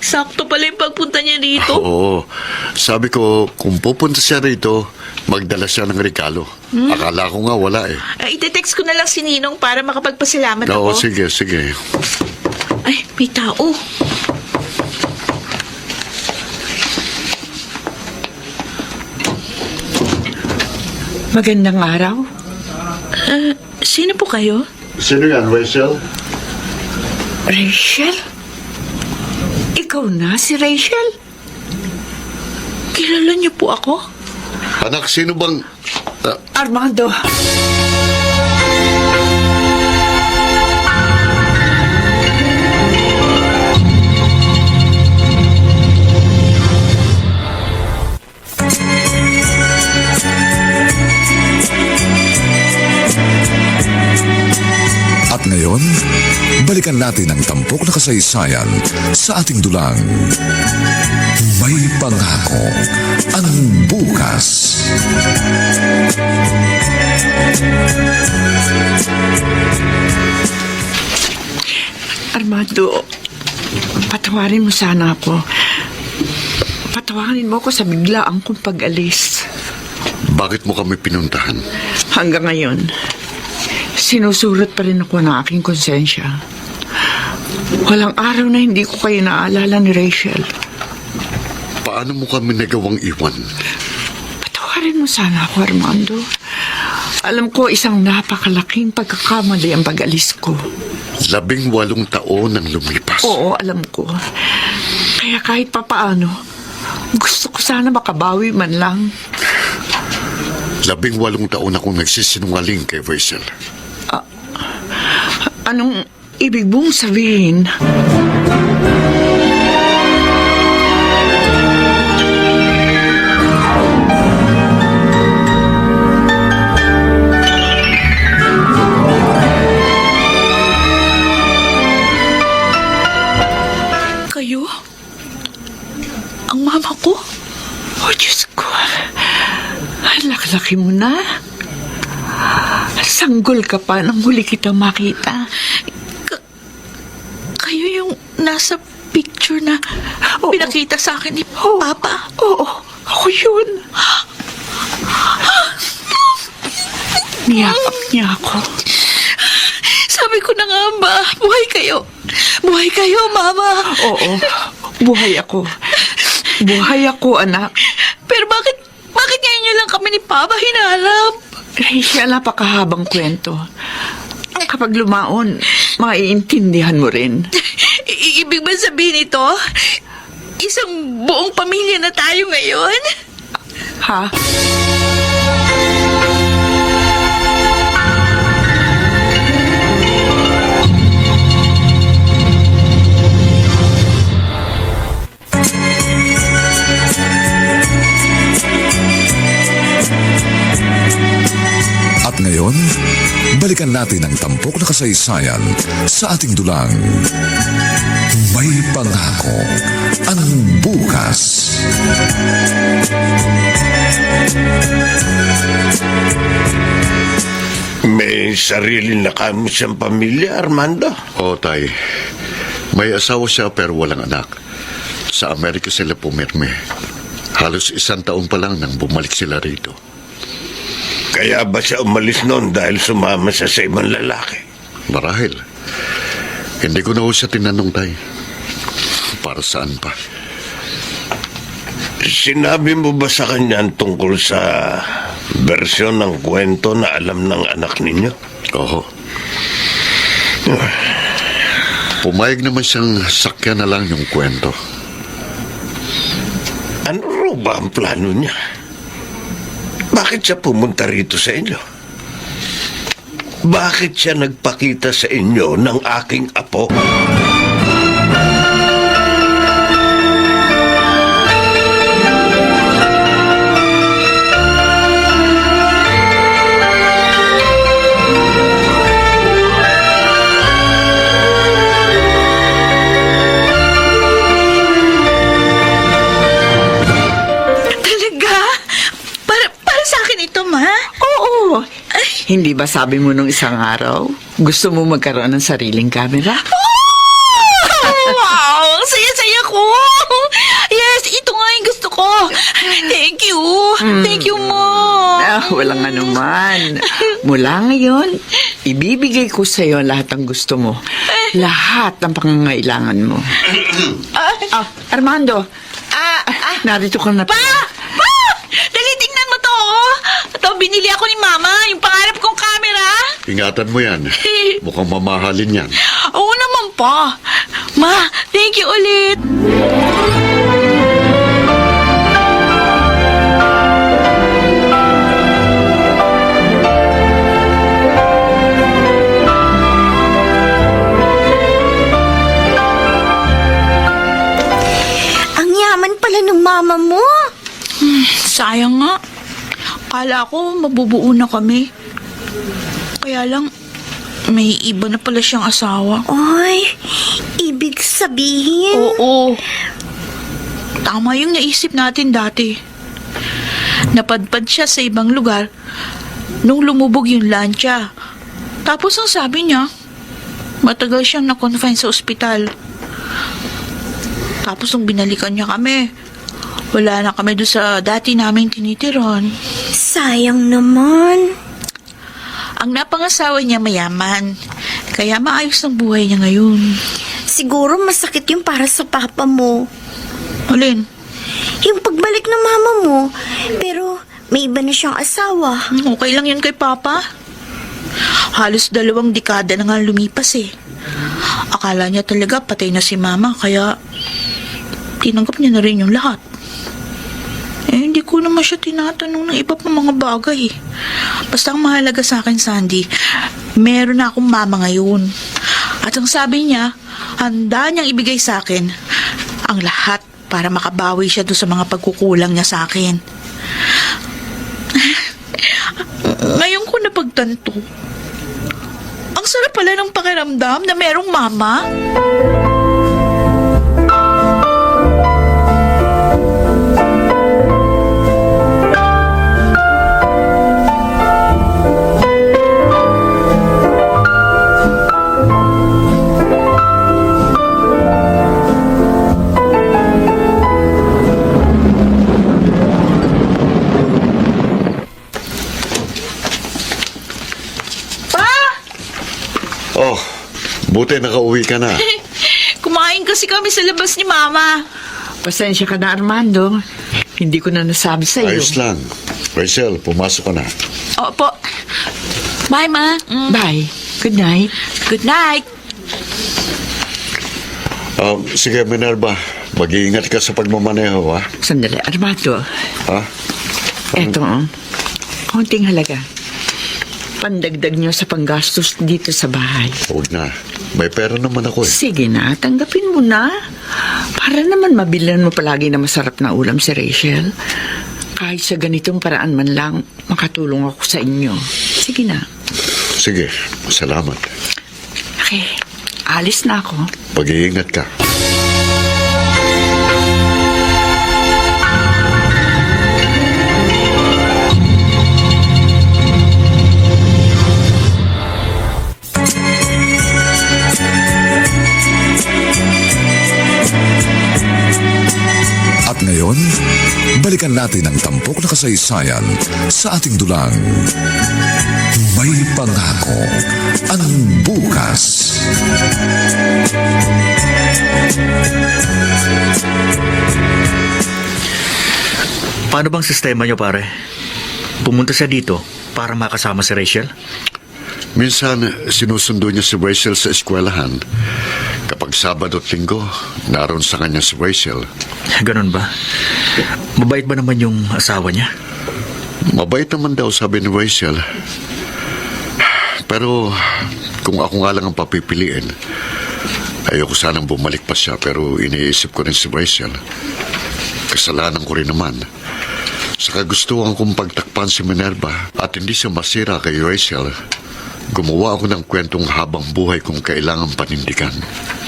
sakto pala yung pagpunta niya dito. Oo. Sabi ko, kung pupunta siya rito, magdala siya ng regalo. Akala ko nga wala eh. Ite-text ko na lang si Ninong para makapagpasalamat Oo, ako. sige, sige. Ay, may tao. Magandang araw. Sino po kayo? Sino yan, Rachel? Rachel? Ikaw na si Rachel? Kilala niyo po ako? Anak, sino bang... Armando. At ngayon, balikan natin ang tampok na kasaysayan sa ating dulang. May pangako ang bukas. Armando, patawarin mo sana ako. Patawarin mo ako sa biglaang kong pag-alis. Bakit mo kami pinuntahan? Hanggang ngayon, sinusulat pa rin ako ng aking konsensya. Walang araw na hindi ko kayo naalala ni Rachel. Paano mo kami nagawang iwan? Patawarin mo sana ako, Armando. Alam ko isang napakalaking pagkakamali ang pag-alis ko. 18 taon ang lumipas. Oo, alam ko. Kaya kahit papaano, gusto ko sana makabawi man lang. 18 taon akong nagsisinungaling kay Rachel. Anong ibig mong sabihin? Kayo? Ang mama ko? Oh, Diyos ko. Ang laki mo na. Sanggol ka pa nang huli kitang makita. Kayo yung nasa picture na pinakita sa akin ni Papa? Oo, ako yun. Niyakap niya ako. Sabi ko na nga ba, buhay kayo. Buhay kayo, Mama. Oo, buhay ako. Buhay ako, anak. Pero bakit ngayon nyo lang kami ni Papa hinarap? Rachel, napakahabang kwento. Kapag lumaon, maiintindihan mo rin. Ibig ba sabihin ito? Isang buong pamilya na tayo ngayon? Ha? At ngayon, balikan natin ang tampok na kasaysayan sa ating dulang. May pangako ang bukas. May sarili na kami siyang pamilya, Armando. O, Tay. May asawa siya pero walang anak. Sa Amerika sila pumirme. Halos 1 taon pa lang nang bumalik sila rito. Kaya ba siya umalis noon dahil sumama siya sa ibang lalaki? Marahil. Hindi ko na ho siya tinanong, Tay. Para saan pa? Sinabi mo ba sa kanya tungkol sa bersyon ng kwento na alam ng anak ninyo? Oo. Pumayag naman siyang sakyan na lang yung kwento. Ano raw ba ang plano niya? Bakit siya pumunta rito sa inyo? Bakit siya nagpakita sa inyo ng aking apo? Hindi ba sabi mo nung isang araw, gusto mo magkaroon ng sariling camera? Wow! Saya-saya ko! Yes, ito nga yung gusto ko. Thank you. Thank you, Mom. Walang anuman. Mula ngayon, ibibigay ko sa iyo lahat ng gusto mo. Lahat ng pangangailangan mo. Armando, narito ka na. Pa! Dali, tingnan mo to. Ito, binili ako ni Mama, yung pangarap kong camera. Ingatan mo yan. Mukhang mamahalin yan. Oo naman pa. Ma, thank you ulit. Ang yaman pala ng mama mo. Sayang nga. Kala ko mabubuo na kami. Kaya lang, may iba na pala siyang asawa. Ay, ibig sabihin... Oo. Tama yung naisip natin dati. Napadpad siya sa ibang lugar nung lumubog yung lancha. Tapos ang sabi niya, matagal siyang na-confine sa ospital. Tapos nung binalikan niya kami, wala na kami doon sa dati naming tinitiran. Sayang naman. Ang napangasawa niya mayaman. Kaya maayos ang buhay niya ngayon. Siguro masakit yung para sa papa mo. Alin? Yung pagbalik ng mama mo. Pero may iba na siyang asawa. Okay lang yun kay Papa. Halos 2 dekada na nga lumipas eh. Akala niya talaga patay na si Mama, kaya tinanggap niya na rin yung lahat. Hindi ko naman siya tinatanong ng iba pa mga bagay. Basta ang mahalaga sa akin, Sandy, meron na akong mama ngayon. At ang sabi niya, handa niyang ibigay sa akin ang lahat para makabawi siya doon sa mga pagkukulang niya sa akin. Ngayon ko napagtanto, ang sarap pala ng pakiramdam na merong mama. Oh, buti nakauwi ka na. Kumain kasi kami sa labas ni Mama. Pasensya ka na, Armando. Hindi ko na nasabi sa iyo. Ayos lang. Rachel, pumasok ka na. Opo. Bye, Ma. Bye. Good night. Good night. Sige, Minerva. Mag-iingat ka sa pagmamaneho, ha? Sandali, Armando. Ha? Eto, konting halaga. Pandagdag niyo sa panggastos dito sa bahay. Huwag na. May pera naman ako eh. Sige na, tanggapin mo na. Para naman mabilan mo palagi na masarap na ulam si Rachel. Kahit sa ganitong paraan man lang, makatulong ako sa inyo. Sige na. Sige, salamat. Okay, alis na ako. Mag-iingat ka. At ngayon, balikan natin ang tampok na kasaysayan sa ating dulang. May pangako ang bukas. Paano bang sistema niyo, pare? Pumunta siya dito para makasama si Rachel? Minsan, sinusundo niya si Rachel sa eskwelahan. Kapag Sabado at Linggo, naroon sa kanya si Rachel. Ganon ba? Mabait ba naman yung asawa niya? Mabait naman daw, sabi ni Rachel. Pero kung ako nga lang ang papipiliin, ayoko sanang bumalik pa siya, pero iniisip ko rin si Rachel. Kasalanan ko rin naman. Sa kagustuhan kong pagtakpan si Minerva at hindi siya masira kay Rachel, gumawa ako ng kwentong habang buhay kung kailangan panindigan.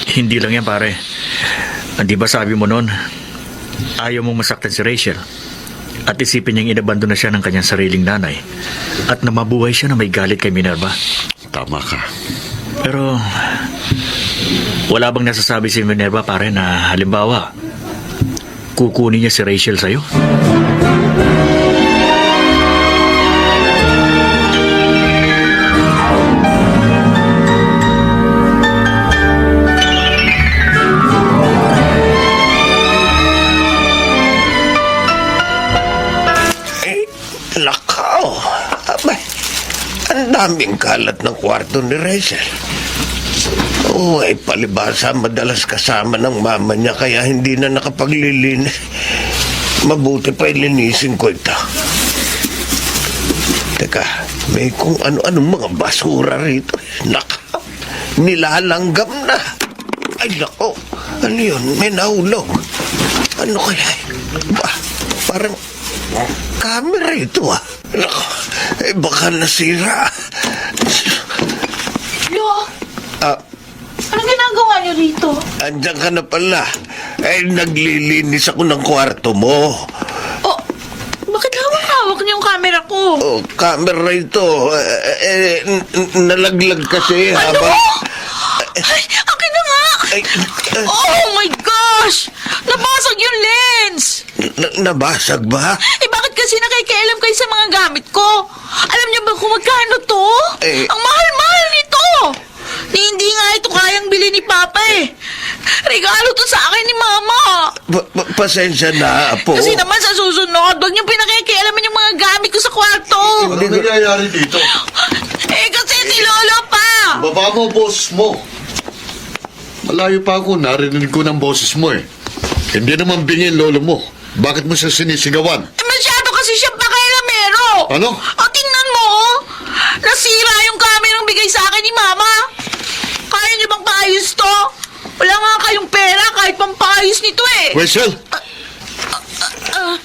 Hindi lang yan, pare. Di ba sabi mo noon, ayaw mong masaktan si Rachel at isipin niyang inabandon na siya ng kanyang sariling nanay at na mabuhay siya na may galit kay Minerva? Tama ka. Pero wala bang nasasabi si Minerva, pare, na halimbawa kukunin niya si Rachel sa'yo? Lakaw. Abay, ang daming kalat ng kwarto ni Rachel. Oo, ay palibasa madalas kasama ng mama niya kaya hindi na nakapaglilinis. Mabuti pa ilinisin ko ito. Teka, may kung ano-anong mga basura rito. Nakaw, nilalanggam na. Ay, nako, ano yun? May nahulog. Ano kaya? Parang camera ito ah. Nako, baka nasira. Lo, anong ginagawa niyo rito? Andiyan ka na pala. Naglilinis ako ng kwarto mo. Oh, bakit hawak-hawak niyo yung camera ko? Oh, camera ito. Nalaglag kasi habang... Ay, akin na nga! Oh my gosh! Nabasag yung lens! Nabasag ba? Eh, bakit kasi nakikialam kayo sa mga gamit ko? Alam niyo ba kung magkano to? Eh. Ang mahal-mahal nito! Hindi nga ito kayang bili ni Papa eh. Regalo to sa akin ni Mama. Pasensya na, Apo. Kasi naman sa susunod, huwag niyong pinakikialaman yung mga gamit ko sa kwarto. Ano nangyayari dito? Eh, kasi si Lolo pa! Baba mo, boss mo. Malayo pa ako, narinig ko ng boses mo eh. Hindi naman bingin lolo mo. Bakit mo siya sinisigawan? Eh, masyado kasi siya pakailamero. Ano? O, tingnan mo, oh. Nasira yung kamerang bigay sa akin ni Mama. Kaya niyo bang paayos to? Wala nga kayong pera kahit pampayos nito eh. Wessel!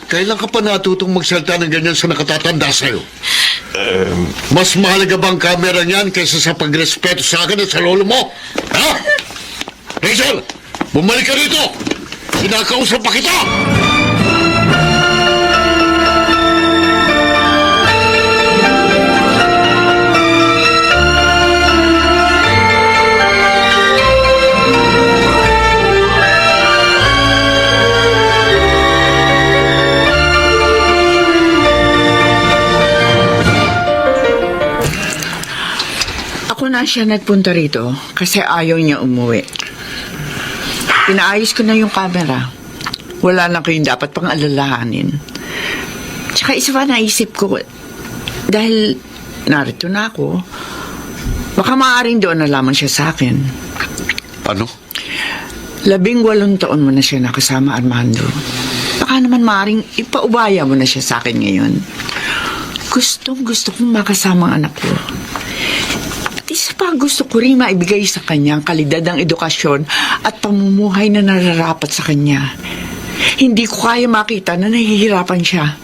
Kailan ka pa natutong magsalita ng ganyan sa nakatatanda sa'yo? Mas mahalaga bang kamera niyan kaysa sa pagrespeto sa akin at sa lolo mo? Ha? Rachel! Bumalik ka rito! Kinakausap pa kita! Ako na siya nagpunta rito kasi ayaw niya umuwi. Pinaayos ko na yung camera. Wala na kayong dapat pang alalahanin. Tsaka isa pa naisip ko, dahil narito na ako, baka maaaring doon na lamang siya sa akin. Ano? 18 taon mo na siya nakasama, Armando. Baka naman maaaring ipaubaya mo na siya sa akin ngayon. Gusto kong makasama ang anak ko. At isa pa, gusto ko rin maibigay sa kanya ang kalidad ng edukasyon at pamumuhay na nararapat sa kanya. Hindi ko kaya makita na nahihirapan siya.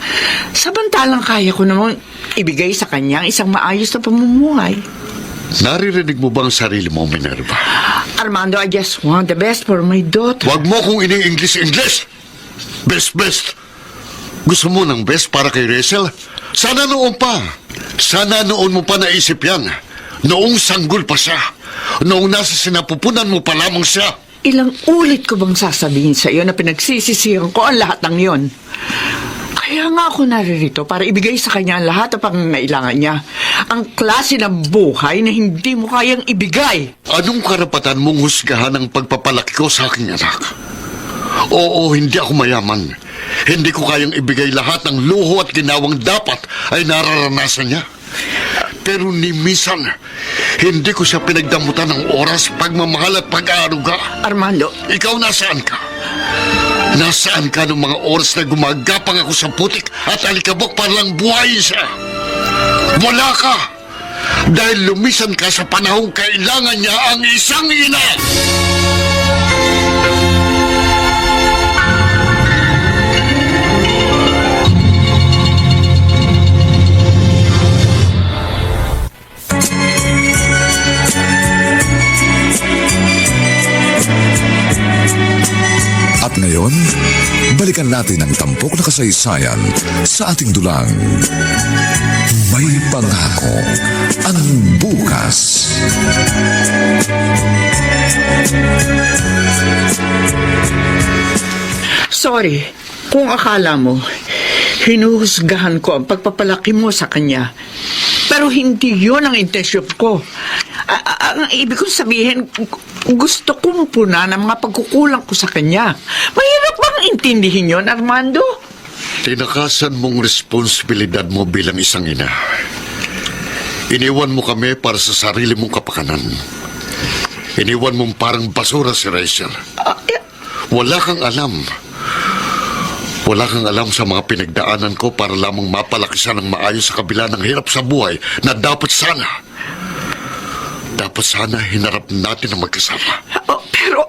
Samantalang kaya ko namang ibigay sa kanya ang isang maayos na pamumuhay. Naririnig mo ba ang sarili mo, Minerva? Armando, I just want the best for my daughter. Huwag mo kong ini-English. Best. Gusto mo ng best para kay Rachel? Sana noon pa. Sana noon mo pa naisip yan. Noong sanggol pa siya. Noong nasa sinapupunan mo pa lamang siya. Ilang ulit ko bang sasabihin sa iyo na pinagsisisihan ko ang lahat ng yon? Kaya nga ako naririto para ibigay sa kanya ang lahat ng pangangailangan niya. Ang klase ng buhay na hindi mo kayang ibigay. Anong karapatan mong husgahan ang pagpapalaki ko sa aking anak? Oo, hindi ako mayaman. Hindi ko kayang ibigay lahat ng luho at ginawang dapat ay nararanasan niya. Pero ni minsan, hindi ko siya pinagdamutan ng oras, pagmamahal at pag-aaruga. Armando, Ikaw nasaan ka? Nasaan ka ng mga oras na gumagapang ako sa putik at alikabok para lang buhayin siya? Wala ka! Dahil lumisan ka sa panahong kailangan niya ang isang ina! At ngayon, balikan natin ang tampok na kasaysayan sa ating dulang. May pangako ang bukas. sorry kung akala mo hinuhusgahan ko ang pagpapalaki mo sa kanya. Pero hindi yon ang intensyon ko. Ang ibig kong sabihin, gusto kong punan ang mga pagkukulang ko sa kanya. Mahirap bang intindihin yon, Armando? Tinakasan mong responsibilidad mo bilang isang ina. Iniwan mo kami para sa sarili mong kapakanan. Iniwan mong parang basura si Rachel. Wala kang alam. Wala kang alam sa mga pinagdaanan ko para lamang mapalaki siya ng maayos sa kabila ng hirap sa buhay na dapat sana hinarap natin ang magkasama.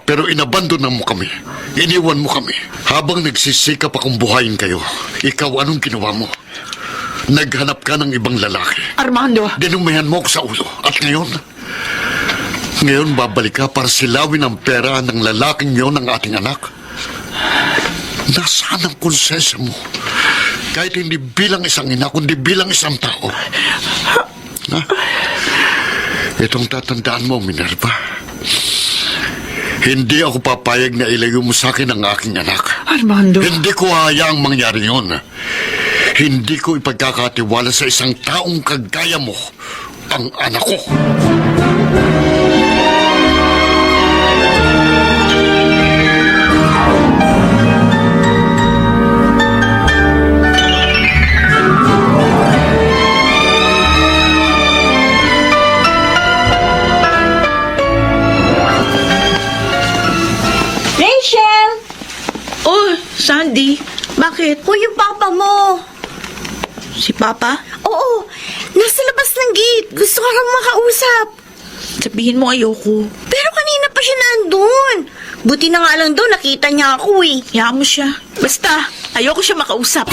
Pero inabandonan mo kami. Iniwan mo kami. Habang nagsisikap akong buhayin kayo, ikaw anong ginawa mo? Naghanap ka ng ibang lalaki. Armando! Dinumihan mo ako sa ulo. At ngayon babalik ka para silawin ang pera ng lalaking yon ng ating anak. Nasaan ang konsensya mo? Kahit hindi bilang isang ina, kundi bilang isang tao. Ha? Itong tatandaan mo, Minerva. Hindi ako papayag na ilayo mo sa akin ang aking anak. Armando! Hindi ko hayaang mangyari yun. Hindi ko ipagkakatiwala sa isang taong kagaya mo ang anak ko. Rachel! Oh, Sandy, bakit? O yung papa mo. Si Papa? Oo, nasa labas ng gate. Gusto ka kang makausap. Sabihin mo ayoko. Pero kanina pa siya nandun. Buti na nga lang daw nakita niya ako eh. Hayaan mo siya. Basta, ayoko siya makausap.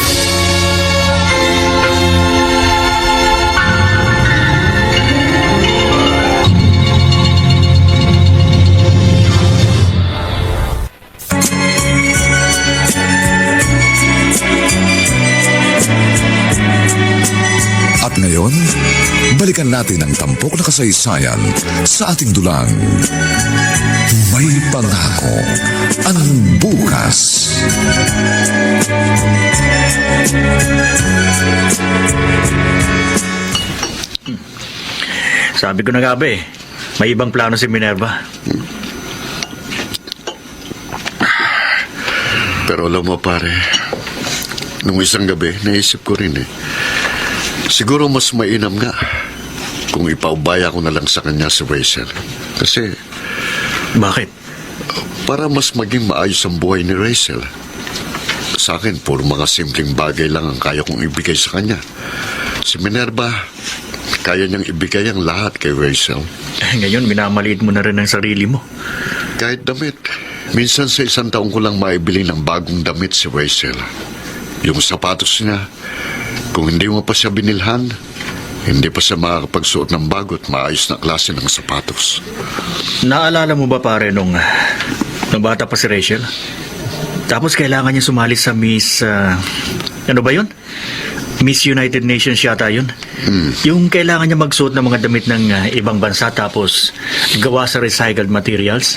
At ngayon, balikan natin ang tampok na kasaysayan sa ating dulang. May pangako ang bukas. Sabi ko na nga ba eh, may ibang plano si Minerva. Pero alam mo pare, nung isang gabi, naisip ko rin eh. Siguro mas mainam nga kung ipaubaya ko na lang sa kanya si Rachel. Kasi Bakit? para mas maging maayos ang buhay ni Rachel. Sa akin, puro mga simpleng bagay lang ang kaya kong ibigay sa kanya. Si Minerva, kaya niyang ibigay ang lahat kay Rachel. Ngayon, minamaliit mo na rin ang sarili mo. Kahit damit. Minsan sa isang taong ko lang maibili ng bagong damit si Rachel. Yung sapatos niya, kung hindi mo pa siya binilhan, hindi pa siya makakapagsuot ng bago at maayos na klase ng sapatos. Naalala mo ba pare nung bata pa si Rachel? Tapos kailangan niya sumali sa Miss... ano ba yun? Miss United Nations yata yun. Yung kailangan niya magsuot ng mga damit ng ibang bansa tapos gawa sa recycled materials.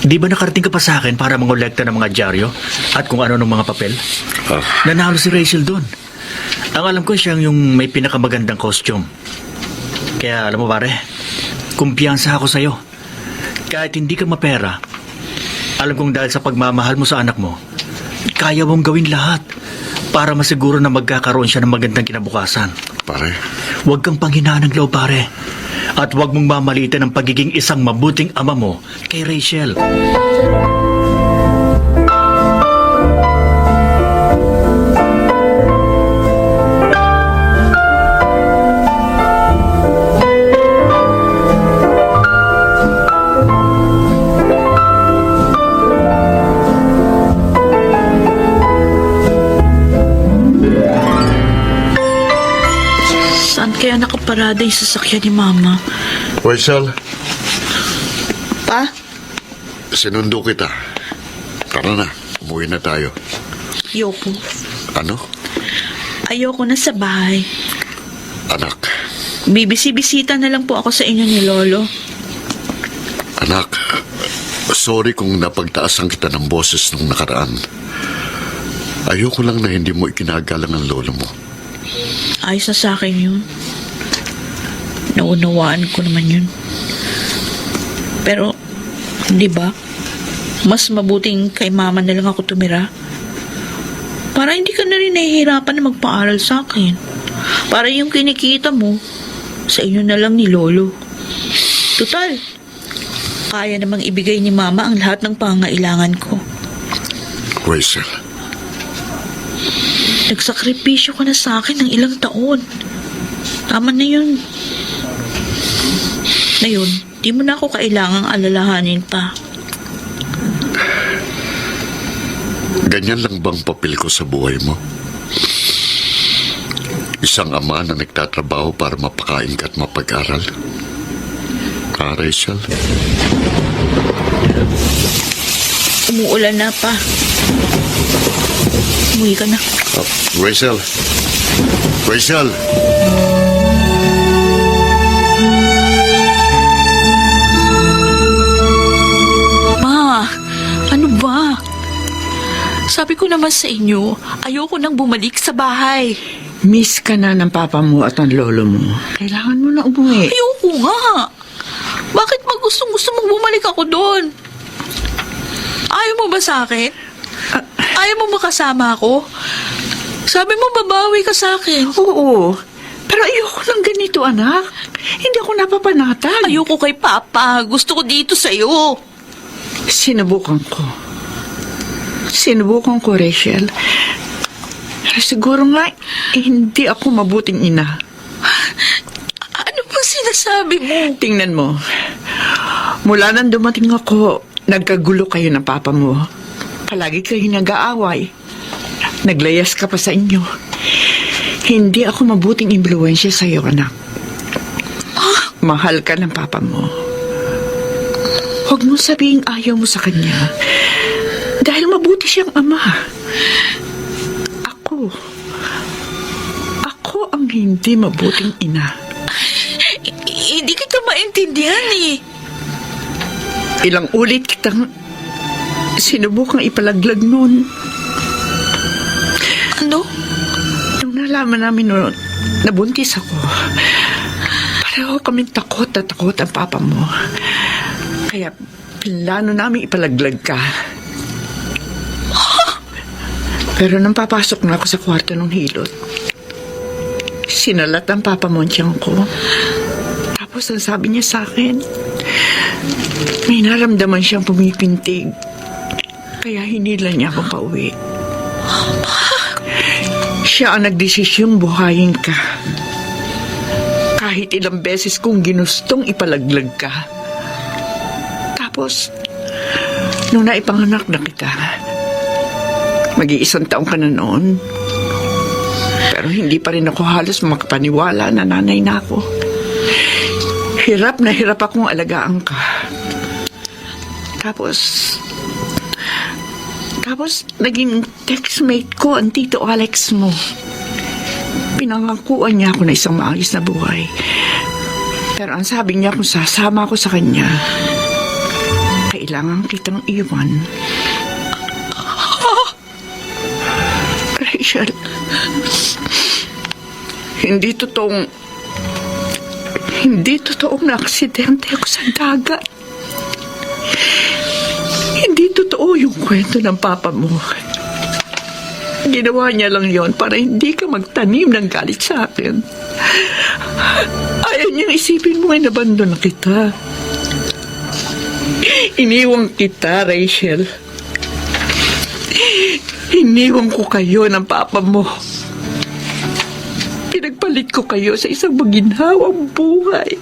Di ba nakarating ka pa sa akin para mangolekta ng mga dyaryo at kung ano ng mga papel? Nanalo si Rachel doon. Ang alam ko siyang yung may pinakamagandang costume. Kaya alam mo pare, kumpiyansa ako sa'yo. Kahit hindi ka mapera, alam kong dahil sa pagmamahal mo sa anak mo, kaya mong gawin lahat para masiguro na magkakaroon siya ng magandang kinabukasan. Pare, Huwag kang panghinaan ng loob, pare. At huwag mong mamalitan ang pagiging isang mabuting ama mo kay Rachel. Saan kaya nakaparada yung sasakyan ni Mama? Rachel, Pa? sinundo kita. Tara na, umuwi na tayo. Ayoko. Ano? Ayoko na sa bahay. Anak, Bibisi-bisita na lang po ako sa inyo ni Lolo. anak, sorry kung napagtaasan kita ng boses nung nakaraan. Ayoko lang na hindi mo ikinagalang ang lolo mo. Ayos na sa akin yun. Naunawaan ko naman yun. Pero, di ba? Mas mabuting kay Mama na lang ako tumira. Para hindi ka na rin nahihirapan na magpaaral sa akin. Para yung kinikita mo, sa inyo na lang ni Lolo. Total, kaya namang ibigay ni Mama ang lahat ng pangailangan ko. Rachel, Nagsakripisyo ka na sa akin ng ilang taon. Tama na yun. Ngayon, di mo na ako kailangang alalahanin pa. ganyan lang bang papel ko sa buhay mo? Isang ama na nagtatrabaho para mapakain ka at mapag-aral? Rachel? Umuulan na pa. Umuwi ka na. Rachel? Rachel? Ma, ano ba? Sabi ko naman sa inyo, ayoko nang bumalik sa bahay. Miss ka na ng papa mo at ng lolo mo. Kailangan mo na umuwi. Ayoko nga. Bakit ba gusto mong bumalik ako doon? Ayaw mo ba sa akin? Ayaw mo makasama ako? Sabi mo babawi ka sa akin. Oo. Pero ayoko ng ganito, anak. Hindi ako napapanatan. Ayoko kay Papa. Gusto ko dito sa'yo. Sinubukan ko, Rachel. Pero siguro nga, hindi ako mabuting ina. Ano bang sinasabi mo? Tingnan mo. Mula nang dumating ako, nagkagulo kayo ng papa mo. Palagi kayo nag-aaway. Naglayas ka pa sa inyo. Hindi ako mabuting impluwensya sa iyo, anak. Mahal ka ng papa mo. Huwag mo sabihing ayaw mo sa kanya. Dahil mabuti siyang ama. Ako ang hindi mabuting ina. Hindi kita maintindihan eh. Ilang ulit kitang sinubukang ipalaglag noon. Ano? Nung nalaman namin noon, nabuntis ako. Pareho kaming takot na takot ang papa mo. Kaya plano namin ipalaglag ka. Pero nang papasok na ako sa kwarto ng hilot, sinalat ang papa mo ang tiyang ko. Tapos ang sabi niya sa akin, may naramdaman siyang pumipintig. Kaya hinila niya akong pauwi. Siya ang nagdesisyong buhayin ka. Kahit ilang beses kong ginustong ipalaglag ka. Tapos, nung naipanganak na kita, mag-iisang taong ka na noon. Pero hindi pa rin ako halos makapaniwala na nanay na ako. Hirap na hirap akong alagaan ka. Tapos naging textmate ko ang Tito Alex mo. Pinangakuan niya ako na isang maayos na buhay. Pero ang sabi niya kung sasama ako sa kanya, kailangan kitang iwan. Rachel, hindi totoong na aksidente ako sa dagat. Hindi totoo yung kwento ng papa mo. Ginawa niya lang yon para hindi ka magtanim ng galit sa akin. Ayaw niyang isipin mo ay nabandon na kita. Iniwang kita, Rachel. Iniwang ko kayo ng papa mo. Pinagpalit ko kayo sa isang maginhawang buhay.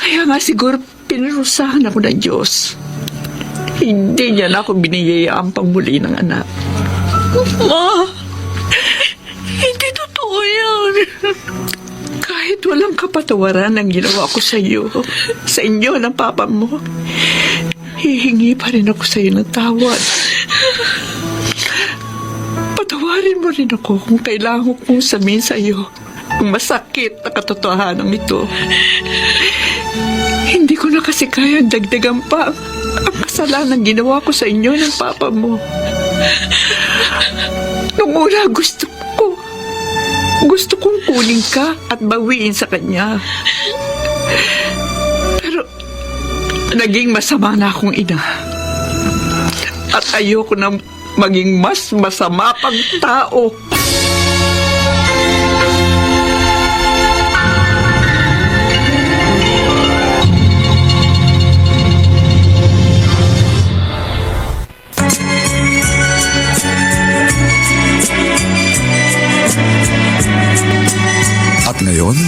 Kaya nga siguro pinarusahan ako ng Diyos. Hindi niya na ako biniyayaan pang muli ng anak. Ma, hindi totoo yan. Kahit walang kapatawaran ang ginawa ko sa iyo, sa inyo ng papa mo, hihingi pa rin ako sa iyo ng tawad. Patawarin mo rin ako kung kailangan kong sabihin sa iyo ang masakit na katotohanan ito. Hindi ko na kasi kayang dagdagan pa ang kasalanan ginawa ko sa inyo ng papa mo. Nung una gusto kong kunin ka at bawiin sa kanya. Pero naging masama na akong ina. At ayoko na maging mas masama pang tao. At ngayon,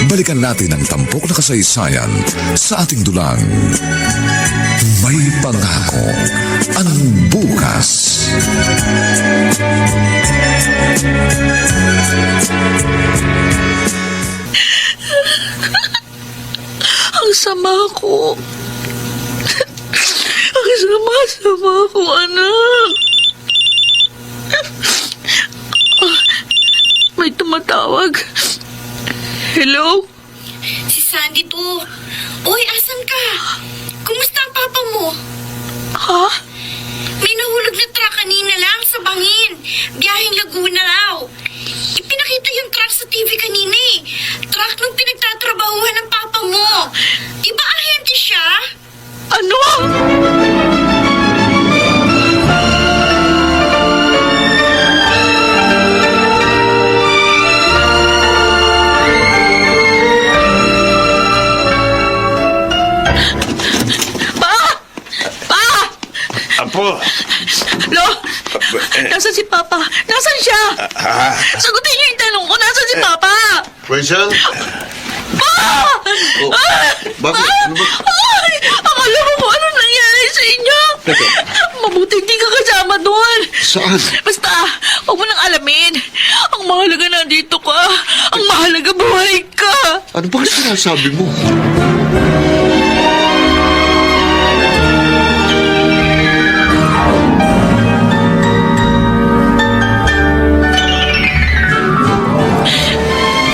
balikan natin ang tampok na kasaysayan sa ating dulang. May pangako ang bukas. Ang sama ko. Ang sama-sama ko, anak. May tumatawag. Hello? Si Sandy to. Uy, asan ka? Kumusta ang papa mo? Ha? May nahulog na truck kanina lang sa bangin. Biyaheng Laguna raw. Ipinakita yung truck sa TV kanina eh. Truck nung pinagtatrabahuhan ng papa mo. Di ba ahente siya? Ano? Apo! Lo! Nasaan si Papa? Nasaan siya? Sagutin niyo yung tanong ko. Nasaan si Papa? Rachel? Pa! Bakit? Ano ba? Ay! Akala mo kung ano nangyari sa inyo. Mabuti hindi ka kasama doon. Saan? Basta, huwag mo nang alamin. Ang mahalaga nandito ka. Ang mahalaga buhay ka. Ano ba sinasabi mo?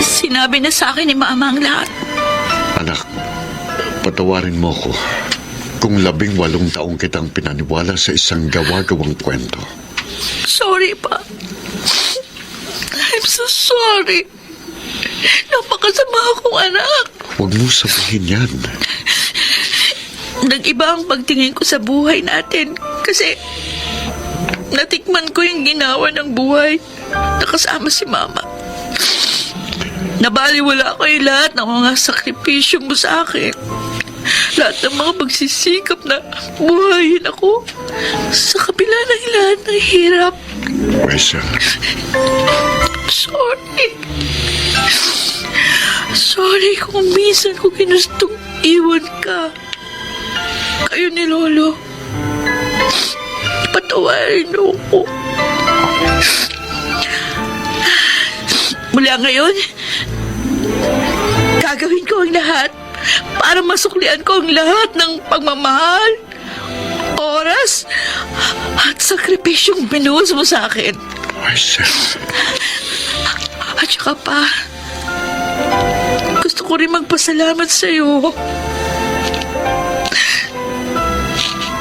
Sinabi na sa akin ni Mama ang lahat. Anak, patawarin mo ko kung 18 taong kitang pinaniwala sa isang gawa-gawang kwento. Sorry pa. I'm so sorry. Napakasama akong anak. Huwag mo sabihin yan. Nag-iba ang pagtingin ko sa buhay natin kasi natikman ko yung ginawa ng buhay na kasama si Mama. Nabaliwala ko yung lahat ng mga sakripisyo mo sa akin. Lahat ng mga pagsisikap na buhayin ako sa kabila ng lahat ng hirap. Rachel, Sorry. Sorry kung minsan ko ginustong iwan ka. Kayo ni Lolo. Patawarin niyo ako. Mula ngayon, gagawin ko ang lahat para masuklian ko ang lahat ng pagmamahal, oras, at sakripisyong binuhos mo sa akin. Rachel, At saka pa, gusto ko rin magpasalamat sa iyo.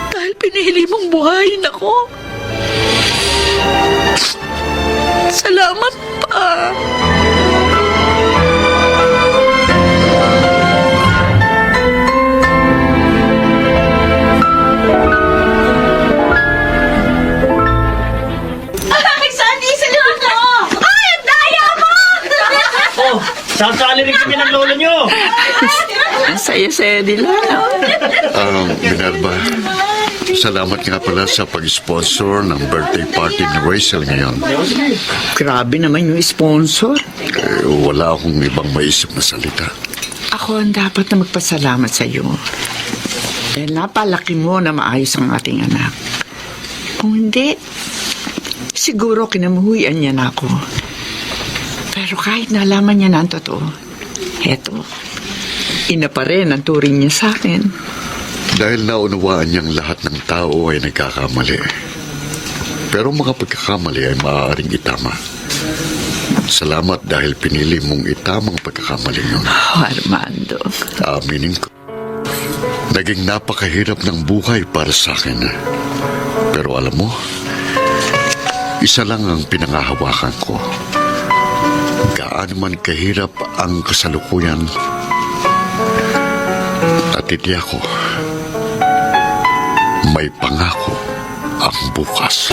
Dahil pinili mong buhayin ako. Salamat pa. Sasali rin kami ng lolo nyo. Ang saya-saya nila. Minerva, salamat nga pala sa pag-sponsor ng birthday party ni Rachel ngayon. Grabe naman yung sponsor. Wala akong ibang maisip na salita. Ako ang dapat na magpasalamat sa iyo. Dahil napalaki mo na maayos ang ating anak. Kung hindi, siguro kinamuhuyan niya na ako. Pero kahit nalaman niya na ang totoo, eto, ina pa rin ang turing niya sa akin. Dahil naunawaan niyang lahat ng tao ay nagkakamali. Pero mga pagkakamali ay maaaring itama. Salamat dahil pinili mong itamang pagkakamali yun. Oh, Armando. Aminin ko. Naging napakahirap ng buhay para sa akin. Pero alam mo, isa lang ang pinangahawakan ko. Gaano man kahirap ang kasalukuyan, at titiyak ko, may pangako ang bukas.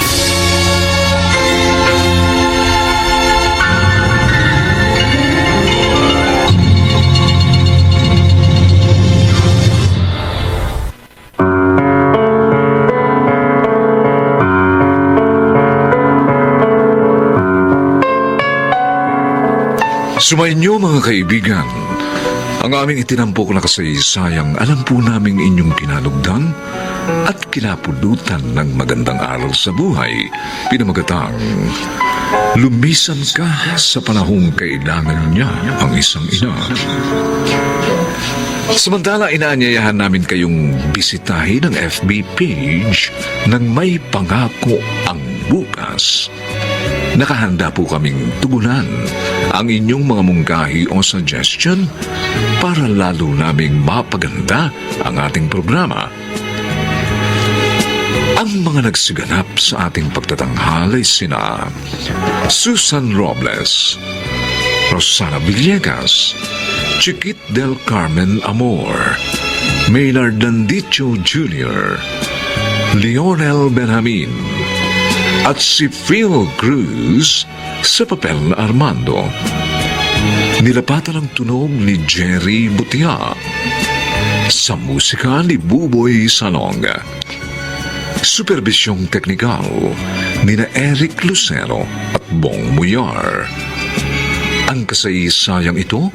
Sumainyo mga kaibigan, ang aming itinampok na kasaysayang alam po naming inyong kinalugdan at kinapulutan ng magandang aral sa buhay, pinamagatang lumisan ka sa panahong kailangan niya ang isang ina. Samantala, inaanyayahan namin kayong bisitahin ang FB page ng May Pangako ang Bukas. Nakahanda po kaming tugunan ang inyong mga mungkahi o suggestion para lalo naming mapaganda ang ating programa. Ang mga nagsiganap sa ating pagtatanghal ay sina Susan Robles, Rosana Villegas, Chiquit del Carmen Amor, Maynard Landicho Jr., Lionel Benjamin, at si Phil Cruz sa papel na Armando. Nilapatan ang tunog ni Jerry Butia, sa musika ni Buboy Salong. Supervisyong teknikal ni na Eric Lucero at Bong Muyar. Ang kasaysayang ito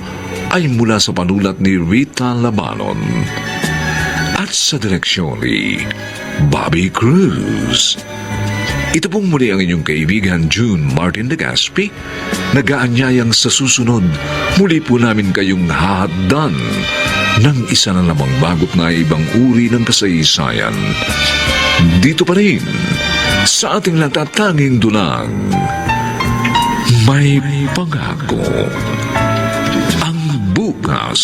ay mula sa panulat ni Rita Labanon at sa direksyon ni Bobby Cruz. Ito pong muli ang inyong kaibigan June Martin de Gaspi, nag-aanyayang sa susunod muli po namin kayong hahatdan ng isa na namang bagot na ibang uri ng kasaysayan. Dito pa rin sa ating natatanging dulang may pangako ang bukas.